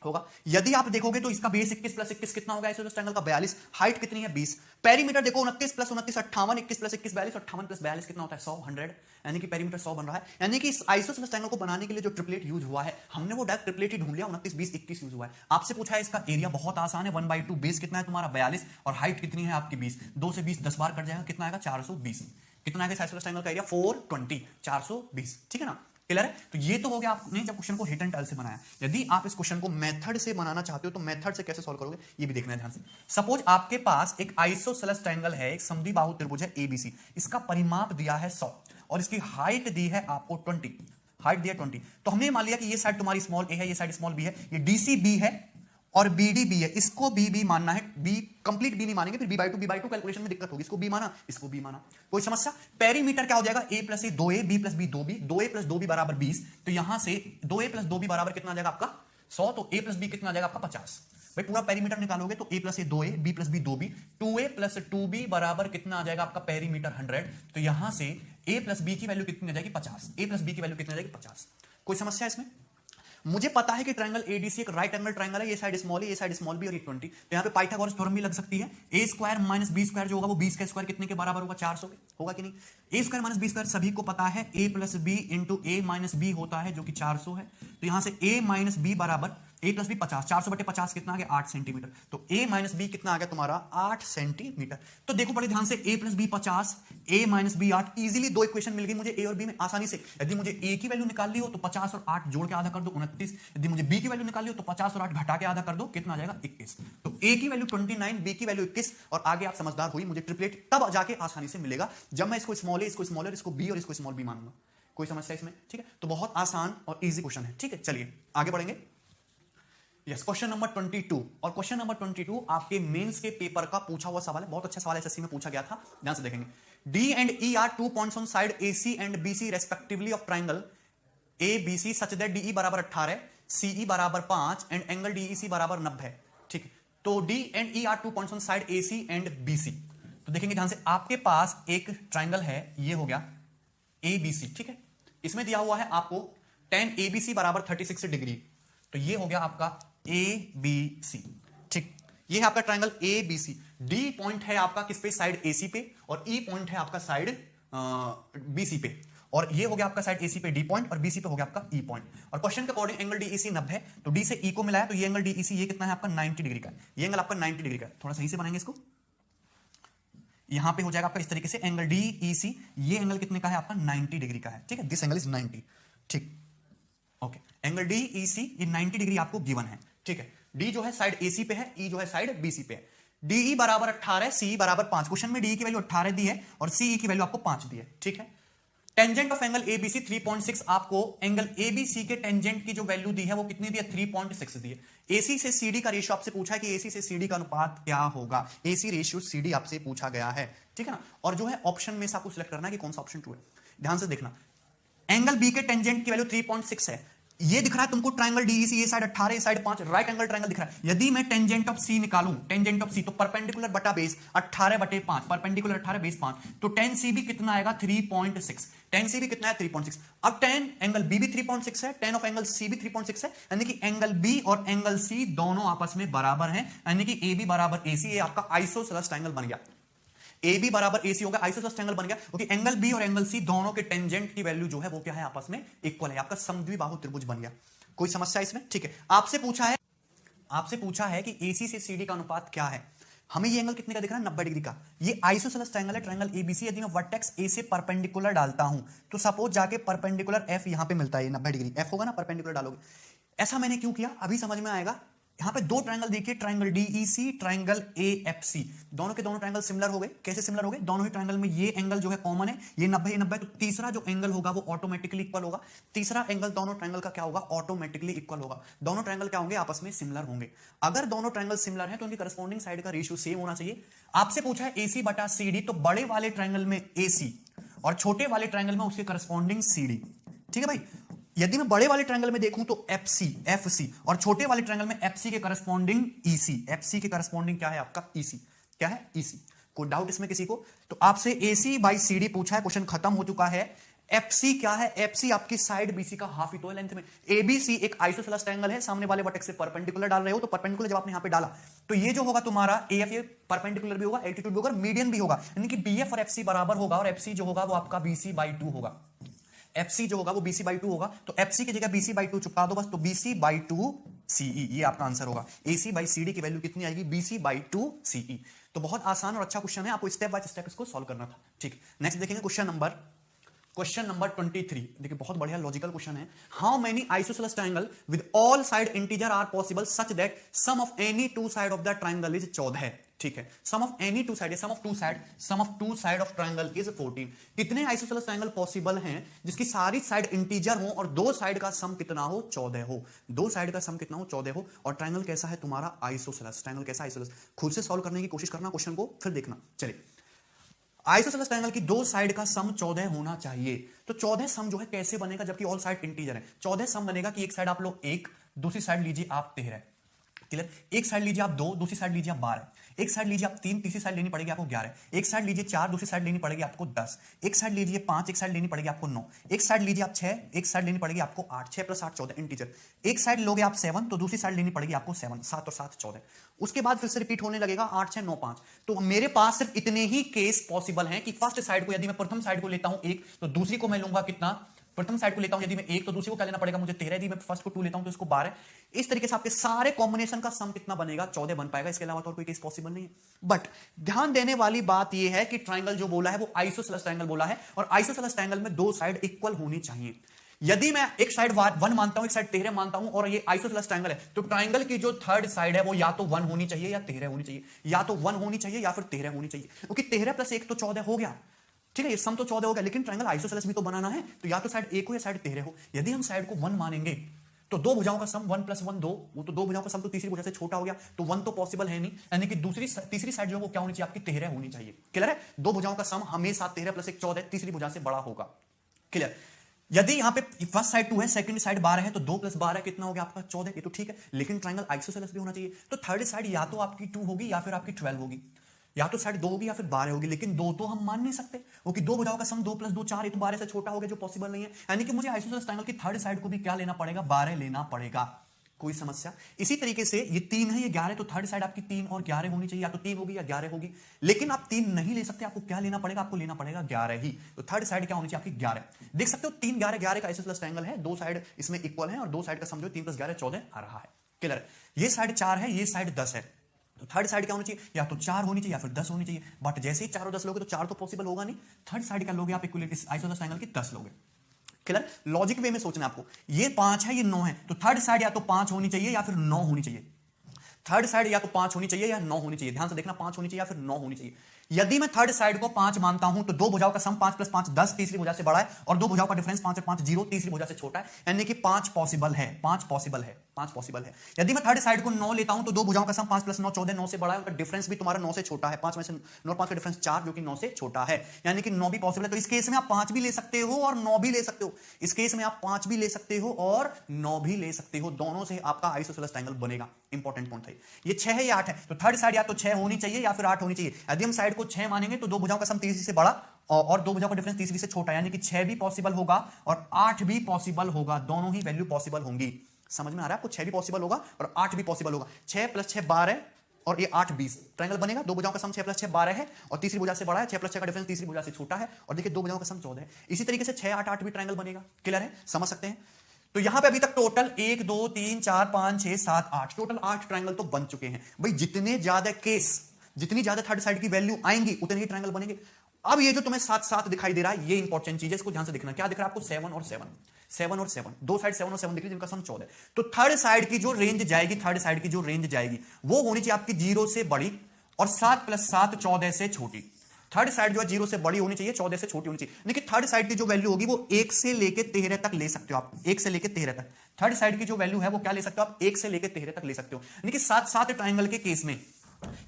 होगा। यदि आप देखोगे तो इसका बेस 21 + 21 कितना होगा, आइसोसेलेस ट्रायंगल का 42, हाइट कितनी है 20, पेरीमीटर देखो 29 + 29 58, 21 + 21 42, 58 + 42 कितना होता है 100 100, यानी कि पेरीमीटर 100 बन रहा है। यानी कि इस आइसोसेलेस ट्रायंगल को बनाने के लिए जो ट्रिपलेट यूज हुआ है, हमने वो डायरेक्ट ट्रिपलेट ही ढूंढ लिया, 29 20 21 यूज हुआ है। आपसे पूछा है इसका एरिया, बहुत आसान है, 1/2 बेस कितना है तुम्हारा 42 और हाइट कितनी है आपकी 20, 2 से 20 10 बार कट जाएगा, कितना आएगा 420, कितना आएगा आइसोसेलेस ट्रायंगल का एरिया 420 420, ठीक है ना। क्लियर है? तो ये तो हो गया आपने जब क्वेश्चन को हिट एंड टर्ल से बनाया। यदि आप इस क्वेश्चन को मेथड से बनाना चाहते हो तो मेथड से कैसे सॉल्व करोगे ये भी देखना है ध्यान से। सपोज आपके पास एक आइसोसेलेस ट्रायंगल है, एक समद्विबाहु त्रिभुज है एबीसी, इसका परिमाप दिया है 100 और इसकी हाइट दी है आपको 20, हाइट दी है 20। तो हमने मान लिया कि ये साइड तुम्हारी स्मॉल ए है, ये साइड स्मॉल बी है, ये डीसी बी है और बीडी बी है, इसको बी बी मानना है। बी कंप्लीट बी नहीं मानेंगे, फिर बी बाई टू कैलकुलेशन में दिक्कत होगी। इसको बी माना, इसको बी माना, कोई समस्या? पेरीमीटर क्या हो जाएगा? A plus a 2a, b plus b 2b, 2a plus 2b बराबर 20। तो यहां से 2a प्लस 2b बराबर कितना आ जाएगा आपका 100, तो a प्लस b कितना आ जाएगा आपका 50। भाई पूरा पेरीमीटर निकालोगे तो a plus a 2a, b plus b 2b, 2a plus 2b बराबर कितना आ जाएगा आपका पेरीमीटर 100। तो यहां से a प्लस b की वैल्यू कितनी आ जाएगी 50, a प्लस b की वैल्यू कितनी आ जाएगी 50। कोई समस्या इसमें? मुझे पता है कि ट्रायंगल एडीसी एक राइट एंगल ट्रायंगल है, ये साइड स्मॉल है, ये साइड स्मॉल बी और ये 20। तो यहाँ पे पाइथागोरस थ्योरम भी लग सकती है। ए स्क्वायर माइनस बी स्क्वायर जो होगा वो बी का स्क्वायर कितने के बराबर होगा? 400 के, होगा कि नहीं? ए स्क्वायर माइनस बी स्क्वायर सभी को पता है, ए प्लस बी इंटू ए माइनस बी होता है जो कि 400 है। तो यहां से ए माइनस बी बराबर ए प्लस बी 50, 400 बटे 50 कितना आ गया? 8 सेंटीमीटर। तो ए माइनस बी कितना आ गया तुम्हारा? 8 सेंटीमीटर। तो देखो बड़े ध्यान से, ए प्लस बी 50, ए माइनस बी 8, इजीली दो इक्वेशन मिल गई मुझे ए और बी में आसानी से। यदि मुझे ए की वैल्यू निकालनी हो तो 50 और 8 जोड़ के आधा कर दो 29। यदि मुझे बी की वैल्यू निकालनी हो तो 50 और 8 घटा के आधा कर दो, कितना आ जाएगा? 21। तो ए की वैल्यू 29, बी की वैल्यू 21 और आगे आप समझदार हुई, मुझे ट्रिपलेट तब जाके आसानी से मिलेगा जब मैं इसको स्मॉल ए, इसको स्मॉलर, इसको बी और इसको स्मॉल बी मानूंगा। कोई समस्या इसमें? ठीक है, तो बहुत आसान और इजी क्वेश्चन है। ठीक है, चलिए आगे बढ़ेंगे। Yes, question number 22। और क्वेश्चन नंबर 22 आपके मेंस के पेपर का पूछा हुआ सवाल है, बहुत अच्छा सवाल एसएससी में पूछा गया था, ध्यान से देखेंगे। D and E are 2 points on side AC and BC respectively of triangle A B C such that DE बराबर 18, सीई बराबर 5 एंड एंगल डीईसी बराबर 90। ठीक है, तो D and E are 2 points on side AC and BC. तो देखेंगे ध्यान से, आपके पास एक ट्रायंगल है, ये हो गया ए बी सी। ठीक है, इसमें दिया हुआ है आपको tan ABC बराबर 36 डिग्री। तो ये हो गया आपका ए बी सी। ठीक, ये है आपका triangle A B C. D point है आपका किस पे? साइड एसी पे, और ई पॉइंट है आपका साइड बीसी पे। और ये हो गया आपका साइड एसी पे डी पॉइंट और बीसी पे हो गया आपका ई पॉइंट। और क्वेश्चन के अकॉर्डिंग एंगल डीईसी 90 है, तो डी से ई को मिलाया तो ये एंगल डीईसी ये कितना है आपका? 90 डिग्री का। ये एंगल आपका 90 डिग्री का। थोड़ा सही से बनाएंगे इसको, यहां पे हो जाएगा आपका इस तरीके से एंगल डीईसी, ये एंगल कितने का है आपका? 90 डिग्री का है। ठीक है, दिस एंगल इज 90। ठीक, ओके, एंगल डीईसी ये 90 डिग्री आपको गिवन है। ठीक है, डी जो है साइड एसी पे है, ई जो है साइड बीसी पे है। डीई बराबर 18, सीई बराबर 5। क्वेश्चन में डीई की वैल्यू 18 दी है और सीई की वैल्यू आपको 5 दी है। ठीक है, टेंजेंट ऑफ एंगल एबीसी 3.6, आपको एंगल एबीसी के टेंजेंट की जो वैल्यू दी है वो कितनी दी है? 3.6 दी है। एसी से सीडी का रेशियो आपसे पूछा है कि एसी से सीडी का अनुपात क्या होगा? एसी रेशियो सीडी आपसे पूछा गया है। ठीक है ना, और जो है ऑप्शन में से आपको सिलेक्ट करना है कि कौन सा ऑप्शन ट्रू है। ध्यान से देखना, एंगल बी के टेंजेंट की वैल्यू 3.6 है। ये दिख रहा है तुमको ट्रायंगल डीईसी, ये साइड 18, ये साइड 5, राइट एंगल ट्रायंगल दिख रहा है। यदि मैं टेंजेंट ऑफ सी निकालूं, टेंजेंट ऑफ सी, तो परपेंडिकुलर बटा बेस 18 बटे 5, परपेंडिकुलर 18 बेस 5, तो tan सी भी कितना आएगा? 3.6। tan सी भी कितना है? 3.6। अब tan एंगल बी भी 3.6 है, tan ऑफ एंगल सी भी 3.6 है, यानी कि एंगल बी और एंगल सी दोनों आपस में बराबर हैं, यानी कि ए बी बराबर एसी, ये आपका आइसोसेलेस ट्रायंगल बन गया। ए बी बराबर एसी हो गया, आइसोसेलेस ट्रायंगल बन गया, क्योंकि एंगल बी और एंगल सी दोनों के टेंजेंट की वैल्यू जो है वो क्या है? आपस में इक्वल है, आपका समद्विबाहु त्रिभुज बन गया। कोई समस्या इसमें? ठीक है, आपसे पूछा है कि एसी से सीडी का अनुपात क्या है। हमें ये एंगल कितने का दिख रहा है? 90 डिग्री का। ये आइसोसेलेस ट्रायंगल है, ट्रायंगल एबीसी। यदि मैं वर्टेक्स ए से परपेंडिकुलर डालता हूं तो सपोज जाके परपेंडिकुलर एफ यहां पे मिलता है, 90 डिग्री एफ होगा ना, परपेंडिकुलर डालोगे। ऐसा मैंने क्यों किया अभी समझ में आएगा। यहां पे दो ट्रायंगल देखिए, ट्रायंगल डीईसी, ट्रायंगल एएफसी, दोनों के दोनों ट्रायंगल सिमिलर हो गए। कैसे सिमिलर हो गए? दोनों ही ट्रायंगल में ये एंगल जो है कॉमन है, ये 90 ये 90, तो तीसरा जो एंगल होगा वो ऑटोमेटिकली इक्वल होगा। तीसरा एंगल दोनों ट्रायंगल का क्या होगा? ऑटोमेटिकली इक्वल होगा। दोनों ट्रायंगल क्या होंगे? आपस में सिमिलर होंगे। अगर दोनों ट्रायंगल सिमिलर है तो उनकी करस्पॉन्डिंग साइड का रेशियो सेम होना चाहिए। आपसे पूछा है एसी बटा सीडी, तो बड़े वाले ट्रायंगल में एसी और छोटे वाले ट्रायंगल में उसके करस्पॉन्डिंग सीडी। ठीक है भाई, यदि मैं बड़े वाले ट्रायंगल में देखूं तो एफसी, और छोटे वाले ट्रायंगल में एफसी के करस्पॉन्डिंग ईसी। एफसी के करस्पॉन्डिंग क्या है आपका? ईसी। क्या है? ईसी। कोई डाउट इसमें किसी को? तो आपसे एसी बाई सीडी पूछा है, क्वेश्चन खत्म हो चुका है। एफसी क्या है? एफसी आपकी साइड बीसी का हाफ ही तो है लेंथ में। एबीसी एक आइसोसेलेस ट्रायंगल है, सामने वाले वर्टेक्स से परपेंडिकुलर डाल रहे हो, तो परपेंडिकुलर जब आपने यहां पे डाला तो ये जो होगा तुम्हारा एएफ, ये परपेंडिकुलर भी होगा, एल्टीट्यूड भी होगा, मीडियन भी होगा, यानी कि बीएफ और एफसी बराबर होगा, और एफसी जो होगा वो आपका बीसी बाई 2 होगा। एफसी जो होगा वो बीसी बाई 2 होगा, तो एफसी की जगह बीसी बाई 2 चिपका दो बस, तो बीसी बाई 2 सीई, ये आपका आंसर होगा। एसी बाई सीडी की वैल्यू कितनी आएगी? BC by 2 CE. तो बहुत आसान और अच्छा क्वेश्चन है, आपको स्टेप बाय स्टेप इसको सॉल्व करना था। ठीक, नेक्स्ट देखेंगे क्वेश्चन नंबर क्वेश्चन नंबर 23, देखिए बहुत बढ़िया लॉजिकल क्वेश्चन है। How many isosceles triangle with all side integer are possible such that sum of any two side of the triangle is 14 है। ठीक है, sum of any two side, sum of two side of triangle is 14। कितने isosceles triangle possible हैं जिसकी सारी side integer हो और दो साइड का सम कितना हो? 14 हो। दो साइड का सम कितना हो? 14 हो। और ट्रायंगल कैसा है तुम्हारा? आइसोसेलेस। ट्रायंगल कैसा? आइसोसेलेस। खुद से सॉल्व करने की कोशिश करना क्वेश्चन को, फिर देखना। चलिए, आइसोसेलेस ट्रायंगल की दो साइड का सम 14 होना चाहिए। तो 14 सम जो है कैसे बनेगा जबकि ऑल साइड इंटीजर है? 14 सम बनेगा कि एक साइड आप लोग 1, दूसरी साइड लीजिए आप 13। क्लियर? एक साइड लीजिए आप 2, दूसरी साइड लीजिए आप 12। एक साइड लीजिए आप 3, तीसरी साइड लेनी पड़ेगी आपको 11। एक साइड लीजिए 4, दूसरी साइड लेनी पड़ेगी आपको 10। एक साइड लीजिए 5, एक साइड लेनी पड़ेगी आपको 9। एक साइड लीजिए आप 6, एक साइड लेनी पड़ेगी आपको 8। 6 + 8 14 इंटीजर। एक साइड लोगे आप 7, तो दूसरी साइड लेनी पड़ेगी आपको 7। 7 और 7 14। उसके बाद फिर से रिपीट होने लगेगा 8 6 9 5। तो मेरे पास सिर्फ इतने ही केस पॉसिबल हैं कि फर्स्ट साइड को यदि मैं प्रथम साइड को लेता हूं 1, तो दूसरी को मैं लूंगा कितना? प्रथम साइड को लेता हूं यदि मैं 1, तो दूसरी को क्या लेना पड़ेगा मुझे? 13। यदि मैं फर्स्ट को 2 लेता हूं तो इसको 12। इस तरीके से आपके सारे कॉम्बिनेशन का सम कितना बनेगा? 14 बन पाएगा। इसके अलावा तो और कोई केस पॉसिबल नहीं है। बट ध्यान देने वाली बात यह है कि ट्रायंगल जो बोला है वो आइसोसेलेस ट्रायंगल बोला है, और आइसोसेलेस ट्रायंगल में दो साइड इक्वल होनी चाहिए। यदि मैं एक साइड 1 मानता हूं, एक साइड 13 मानता हूं, और ये आइसोसेलेस ट्रायंगल है, तो ट्रायंगल की जो थर्ड साइड है वो या तो 1 होनी चाहिए या 13 होनी चाहिए, या तो 1 होनी चाहिए या फिर 13 होनी चाहिए, क्योंकि 13 + 1 तो 14 हो गया। ठीक है, ये सम तो 14 हो गया, लेकिन ट्रायंगल आइसोसेलेस भी तो बनाना है, तो या तो साइड 1 हो या साइड 13 हो। यदि हम साइड को 1 मानेंगे तो दो भुजाओं का सम 1 + 1 2, वो तो दो भुजाओं का सम तो तीसरी भुजा से छोटा हो गया, तो 1 तो पॉसिबल है नहीं, यानी कि तीसरी साइड जो है वो क्या होनी चाहिए? आपकी 13 होनी चाहिए। क्लियर है? दो भुजाओं का सम हमेशा 13 + 1 14, तीसरी भुजा से बड़ा होगा। क्लियर? यदि यहां पे फर्स्ट साइड 2 है, सेकंड साइड 12 है, तो 2 + 12 कितना हो गया आपका? 14। ये तो ठीक है, लेकिन ट्रायंगल आइसोसेलेस भी होना चाहिए, तो थर्ड साइड या तो आपकी 2 होगी या फिर आपकी 12 होगी, या तो साइड 2 होगी या फिर 12 होगी, लेकिन दो तो हम मान नहीं सकते, क्योंकि दो भुजाओं का सम 2 + 2 4, ये तो 12 से छोटा हो गया, जो पॉसिबल नहीं है। यानी कि मुझे आइसोसेलेस ट्रायंगल की थर्ड साइड को भी क्या लेना पड़ेगा? 12 लेना पड़ेगा। कोई समस्या? इसी तरीके से ये 3 है, ये 11, तो थर्ड साइड आपकी 3 और 11 होनी चाहिए, या तो 3 होगी या 11 होगी, लेकिन आप 3 नहीं ले सकते, आपको क्या लेना पड़ेगा? आपको लेना पड़ेगा 11 ही। तो थर्ड साइड क्या होनी चाहिए? आपकी 11। देख सकते हो 3 11 11 का आइसोसेलेस ट्रायंगल है, दो साइड इसमें इक्वल है, और दो साइड का समझो 3 + 11 14 आ रहा है। क्लियर? ये साइड 4 है, ये साइड 10 है, तो थर्ड साइड क्या होनी चाहिए? या तो 4 होनी चाहिए या फिर 10 होनी चाहिए। बट जैसे ही 4 और 10 लोगे तो 4 तो पॉसिबल होगा नहीं, थर्ड साइड क्या लोगे आप? इक्विलेटरल आइसोसेलेस ट्रायंगल की 10 लोगे। क्लियर? लॉजिक वे में सोचना आपको। ये 5 है, ये 9 है, तो थर्ड साइड या तो 5 होनी चाहिए या फिर 9 होनी चाहिए। थर्ड साइड या तो 5 होनी चाहिए या 9 होनी चाहिए। ध्यान से देखना, 5 होनी चाहिए या फिर 9 होनी चाहिए। यदि मैं थर्ड साइड को 5 मानता हूं तो दो भुजाओं का सम 5 + 5 10, तीसरी भुजा से बड़ा है, और दो भुजाओं का डिफरेंस 5 और 5 0, तीसरी भुजा से छोटा है, यानी कि 5 पॉसिबल है। 5 पॉसिबल है, 5 पॉसिबल है। यदि मैं थर्ड साइड को 9 लेता हूं तो दो भुजाओं का सम 5 + 9 14, 9 से बड़ा है, उनका डिफरेंस भी तुम्हारा 9 से छोटा है। 5 में से 9 और 5 का डिफरेंस 4, जो कि 9 से छोटा है, यानी कि 9 भी पॉसिबल है। तो इस केस में आप 5 भी ले सकते हो और 9 भी ले सकते हो। इस केस में आप 5 भी ले सकते हो और 9 भी ले सकते हो, दोनों से आपका आइसोसेलेस ट्रायंगल बनेगा। इंपॉर्टेंट पॉइंट है। ये 6 है या 8 है, तो थर्ड साइड या तो 6 होनी चाहिए या फिर 8 होनी चाहिए। यदि हम साइड को 6 मानेंगे तो दो भुजाओं का सम तीसरी से बड़ा और दो भुजाओं का डिफरेंस तीसरी से छोटा, यानी कि 6 भी पॉसिबल होगा और 8 भी पॉसिबल होगा, दोनों ही वैल्यू पॉसिबल होंगी। समझ में आ रहा है आपको? 6 भी पॉसिबल होगा और 8 भी पॉसिबल होगा। 6 + 6 12 और ये 8 20 ट्रायंगल बनेगा। दो भुजाओं का सम 6 + 6 12 है और तीसरी भुजा से बड़ा है। 6 + 6 का डिफरेंस तीसरी भुजा से छोटा है, और देखिए दो भुजाओं का सम 14 है। इसी तरीके से 6 8 8 भी ट्रायंगल बनेगा। क्लियर है? समझ सकते हैं? तो यहां पे अभी तक टोटल 1 2 3 4 5 6 7 8 टोटल 8 ट्रायंगल तो बन चुके हैं। भाई जितने ज्यादा केस, जितनी ज्यादा थर्ड साइड की वैल्यू आएंगी उतने ही ट्रायंगल बनेंगे। अब ये जो तुम्हें 7 7 दिखाई दे रहा है, ये इंपॉर्टेंट चीज है, इसको ध्यान से देखना। क्या दिख रहा है आपको? 7 और 7, 7 और 7, दो साइड 7 और 7 दिख रही है, जिनका सम 14। तो थर्ड साइड की जो रेंज जाएगी, थर्ड साइड की जो रेंज जाएगी वो होनी चाहिए आपकी 0 से बड़ी और 7 + 7 14 से छोटी। थर्ड साइड जो है 0 से बड़ी होनी चाहिए, 14 से छोटी होनी चाहिए। यानी कि थर्ड साइड की जो वैल्यू होगी वो 1 से लेके 13 तक ले सकते हो आप। 1 से लेके 13 तक थर्ड साइड की जो वैल्यू है वो क्या ले सकते हो आप? 1 से लेके 13 तक ले सकते हो। यानी कि 7 7 ट्रायंगल के केस में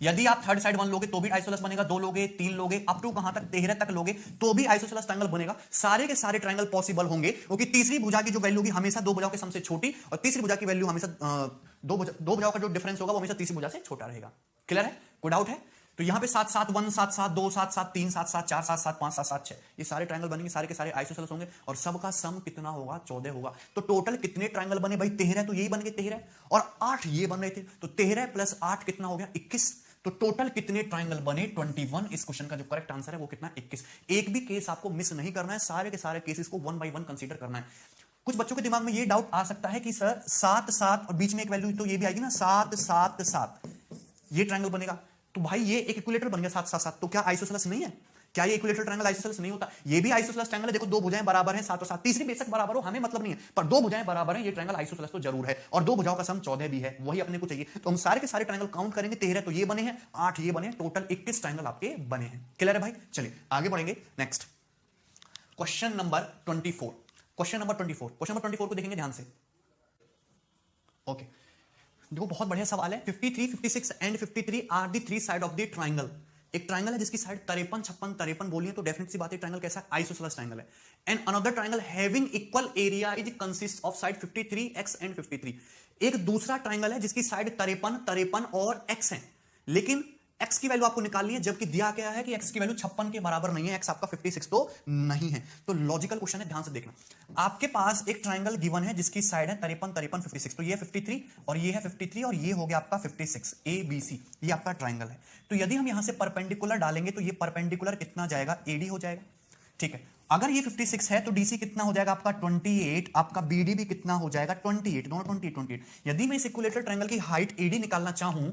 यदि आप थर्ड साइड 1 लोगे तो भी आइसोसेलेस बनेगा, 2 लोगे 3 लोगे अप टू कहां तक? 13 तक लोगे तो भी आइसोसेलेस ट्रायंगल बनेगा। सारे के सारे ट्रायंगल पॉसिबल होंगे, क्योंकि तीसरी भुजा की जो वैल्यू होगी हमेशा दो भुजाओं के सम से छोटी, और तीसरी भुजा की वैल्यू हमेशा दो भुजाओं का जो डिफरेंस होगा वो हमेशा तीसरी भुजा से छोटा रहेगा। क्लियर है? कोई डाउट है? तो यहां पे 7 7 1 7 7 2 7 7 3 7 7 4 7 7 5 7 7 6 ये सारे ट्रायंगल बनेंगे, सारे के सारे आइसोसेलेस होंगे, और सबका सम कितना होगा? 14 होगा। तो टोटल कितने ट्रायंगल बने भाई? 13, तो यही बन गए 13, और 8 ये बन रहे थे, तो 13 + 8 कितना हो गया? 21। तो टोटल कितने ट्रायंगल बने? 21। इस क्वेश्चन का जो करेक्ट आंसर है वो कितना? 21। एक भी केस आपको मिस नहीं करना है, सारे के सारे केसेस को 1 बाय 1 कंसीडर करना है। कुछ बच्चों के दिमाग में ये डाउट आ सकता है कि सर 7 7 और बीच में एक वैल्यू तो ये भी आएगी ना, 7 7 7 ये ट्रायंगल बनेगा, तो भाई ये एक इक्विलेटर बन गया 7 7 7, तो क्या आइसोसेलेस नहीं है? क्या ये इक्विलेटरल ट्रायंगल आइसोसेलेस नहीं होता? ये भी आइसोसेलेस ट्रायंगल है, देखो दो भुजाएं बराबर हैं, 7 और 7, तीसरी बेशक बराबर हो हमें मतलब नहीं है, पर दो भुजाएं बराबर हैं, ये ट्रायंगल आइसोसेलेस तो जरूर है, और दो भुजाओं का सम 14 भी है, वही अपने को चाहिए। तो हम सारे के सारे ट्रायंगल काउंट करेंगे, 13 तो ये बने हैं, 8 ये बने, टोटल 21 ट्रायंगल आपके बने हैं। क्लियर है भाई? चलिए आगे बढ़ेंगे। Next question number 24। Question number 24 को देखेंगे ध्यान से। ओके, देखो बहुत बढ़िया सवाल है। 53, 56 and 53 are the three side of the triangle. एक ट्राइंगल है जिसकी साइड 53, 56, 53 बोलिए तो डेफिनेट सी बात है ट्राइंगल कैसा है? आइसोसेलेस ट्राइंगल है। And another triangle having equal area is consist of side 53x and 53। एक दूसरा ट्राइंगल है जिसकी साइड 53, 53 और x है, लेकिन x की वैल्यू आपको निकालनी है, जबकि दिया गया है कि x की वैल्यू 56 के बराबर नहीं है, x आपका 56 तो नहीं है। तो लॉजिकल क्वेश्चन है, ध्यान से देखना। आपके पास एक ट्राइंगल गिवन है जिसकी साइड है 53, 53, 56, तो ये 53 और ये है 53 और ये हो गया आपका 56, ABC, ये आपका ट्राइंगल है। तो यदि हम यहां से परपेंडिकुलर डालेंगे तो ये परपेंडिकुलर कितना जाएगा? AD हो जाएगा, ठीक है। अगर ये 56 है तो DC कितना हो जाएगा आपका? 28, आपका BD भी कितना हो जाएगा? 28, दोनों 28। यदि मैं इस इक्विलेटरल ट्राइंगल की हाइट AD निकालना चाहूं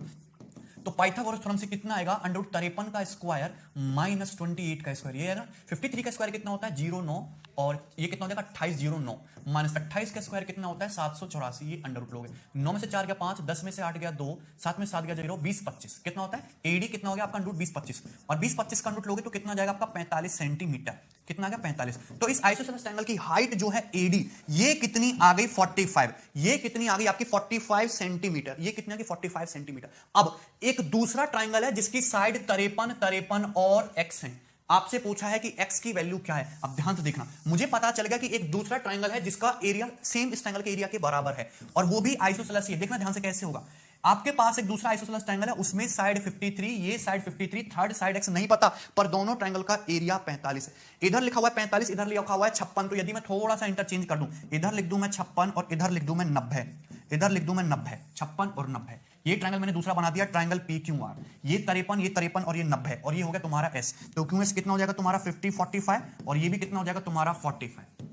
तो पाइथागोरस थ्योरम से कितना आएगा? अंडर 53 का स्क्वायर माइनस 28 का स्क्वायर, ये है ना। 53 का स्क्वायर कितना होता है? 09, और ये कितना हो जाएगा? 28, 09 माइनस 28 का स्क्वायर कितना होता है? 784, ये अंडर रूट लोगे। 9 में से 4 गया 5, 10 में से 8 गया 2, 7 में 7 गया 0, 20, 25 कितना होता है? AD कितना हो गया आपका? अंडर रूट 20, 25, और 20, 25 का अंडर रूट लोगे तो कितना जाएगा आपका? 45 सेंटीमीटर। कितना आ गया? 45। तो इस आइसोसेलेस ट्रायंगल की हाइट जो है AD, ये कितनी आ गई? 45। ये कितनी आ गई आपकी? 45 सेंटीमीटर। ये कितनी आ गई? 45 सेंटीमीटर। अब एक दूसरा ट्राइंगल है जिसकी साइड 53, 53 और x है। आपसे पूछा है कि x की वैल्यू क्या है। अब ध्यान से देखना, मुझे पता चल गया कि एक दूसरा ट्राइंगल है जिसका एरिया सेम इस ट्राइंगल के एरिया के बराबर है, और वो भी आइसोसेलेस ही है। देखना ध्यान से कैसे होगा। आपके पास एक दूसरा आइसोसेलेस ट्राइंगल है, उसमें साइड 53, ये साइड 53, थर्ड साइड x नहीं पता, पर दोनों ट्राइंगल का एरिया 45 है। इधर लिखा हुआ है 45, इधर लिखा हुआ है 56। तो यदि मैं थोड़ा सा इंटरचेंज कर दूं, इधर लिख दूं मैं 56 और इधर लिख दूं मैं 90, इधर लिख दूं मैं 90, 56 और 90। ये ट्राइंगल मैंने दूसरा बना दिया, ट्राइंगल PQR। ये 53, ये 53 और ये 90, और ये हो गया तुम्हारा S। तो QS कितना हो जाएगा तुम्हारा? 50, 45, और ये भी कितना हो जाएगा तुम्हारा? 45।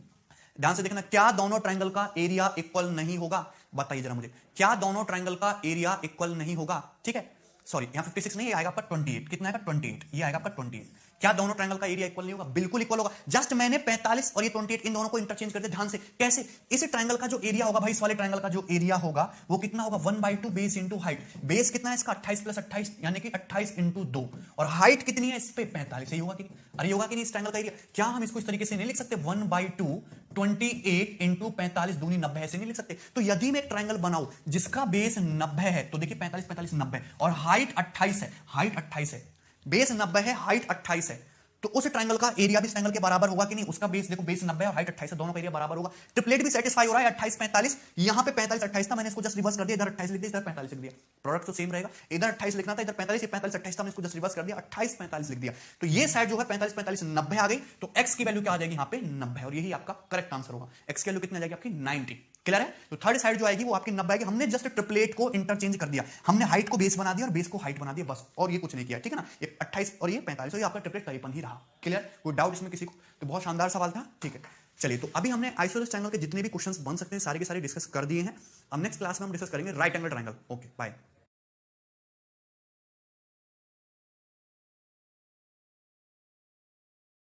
ध्यान से देखना, क्या दोनों ट्राइंगल का एरिया इक्वल नहीं होगा? बताइए जरा मुझे, क्या दोनों ट्राइंगल का एरिया इक्वल नहीं होगा? ठीक है, सॉरी यहां 56 नहीं, ये आएगा आपका 28। कितना आएगा? 28, ये आएगा आपका 28। क्या दोनों ट्राइंगल का एरिया इक्वल नहीं होगा? बिल्कुल इक्वल होगा। जस्ट मैंने 45 और ये 28 इन दोनों को इंटरचेंज कर दिया। ध्यान से कैसे? इस ट्राइंगल का जो एरिया होगा भाई, इस वाले ट्राइंगल का जो एरिया होगा वो कितना होगा? 1/2 बेस इंटू हाइट। बेस कितना है इसका? 28 प्लस 28 यानी कि 28 इंटू 2, और हाइट कितनी है इस पे? 45। यही होगा कि नहीं? अरे होगा कि नहीं? इस ट्राइंगल का एरिया क्या हम इसको इस तरीके से नहीं लिख सकते? 1/2 28 इंटू 45 दूनी 90, ऐसे नहीं लिख सकते? तो यदि मैं एक ट्राइंगल बनाऊं जिसका बेस 90 है, तो देखिए 45, 45, 90, और हाइट 28 है, हाइट 28 है, बेस 90 है, हाइट 28 है, तो उस ट्राइंगल का एरिया भी इस ट्राइंगल के बराबर होगा कि नहीं? उसका बेस देखो, बेस 90 है और हाइट 28 है, दोनों का एरिया बराबर होगा। ट्रिपलेट भी सेटिस्फाई हो रहा है। 28, 45, यहां पे 45, 28 था, मैंने इसको जस्ट रिवर्स कर दिया, इधर 28 लिख दिया, इधर 45 लिख दिया। प्रोडक्ट तो सेम रहेगा, इधर 28 लिखना था, इधर 45, 45, 28 था, मैंने इसको जस्ट रिवर्स कर दिया, 28, 45 लिख दिया। तो ये साइड जो है 45, 45, 90 आ गई, तो x की वैल्यू क्या आ जाएगी यहां पे? 90, और यही आपका करेक्ट आंसर होगा। x की वैल्यू कितनी आ जाएगी आपकी? 90। क्लियर है? तो थर्ड साइड जो आएगी वो आपकी 90 आएगी। हमने जस्ट ट्रिपलेट को इंटरचेंज कर दिया, हमने हाइट को बेस बना दिया और बेस को हाइट बना दिया, बस, और ये कुछ नहीं किया। ठीक है ना? ये 28 और ये 45, और ये आपका ट्रिपलेट 53 ही रहा। क्लियर? कोई डाउट इसमें किसी को? तो बहुत शानदार सवाल था। ठीक है, चलिए, तो अभी हमने आइसोसेलेस ट्रायंगल के जितने भी क्वेश्चंस बन सकते हैं सारे के सारे डिस्कस कर दिए हैं। अब नेक्स्ट क्लास में हम डिस्कस करेंगे right angle triangle. Okay, bye.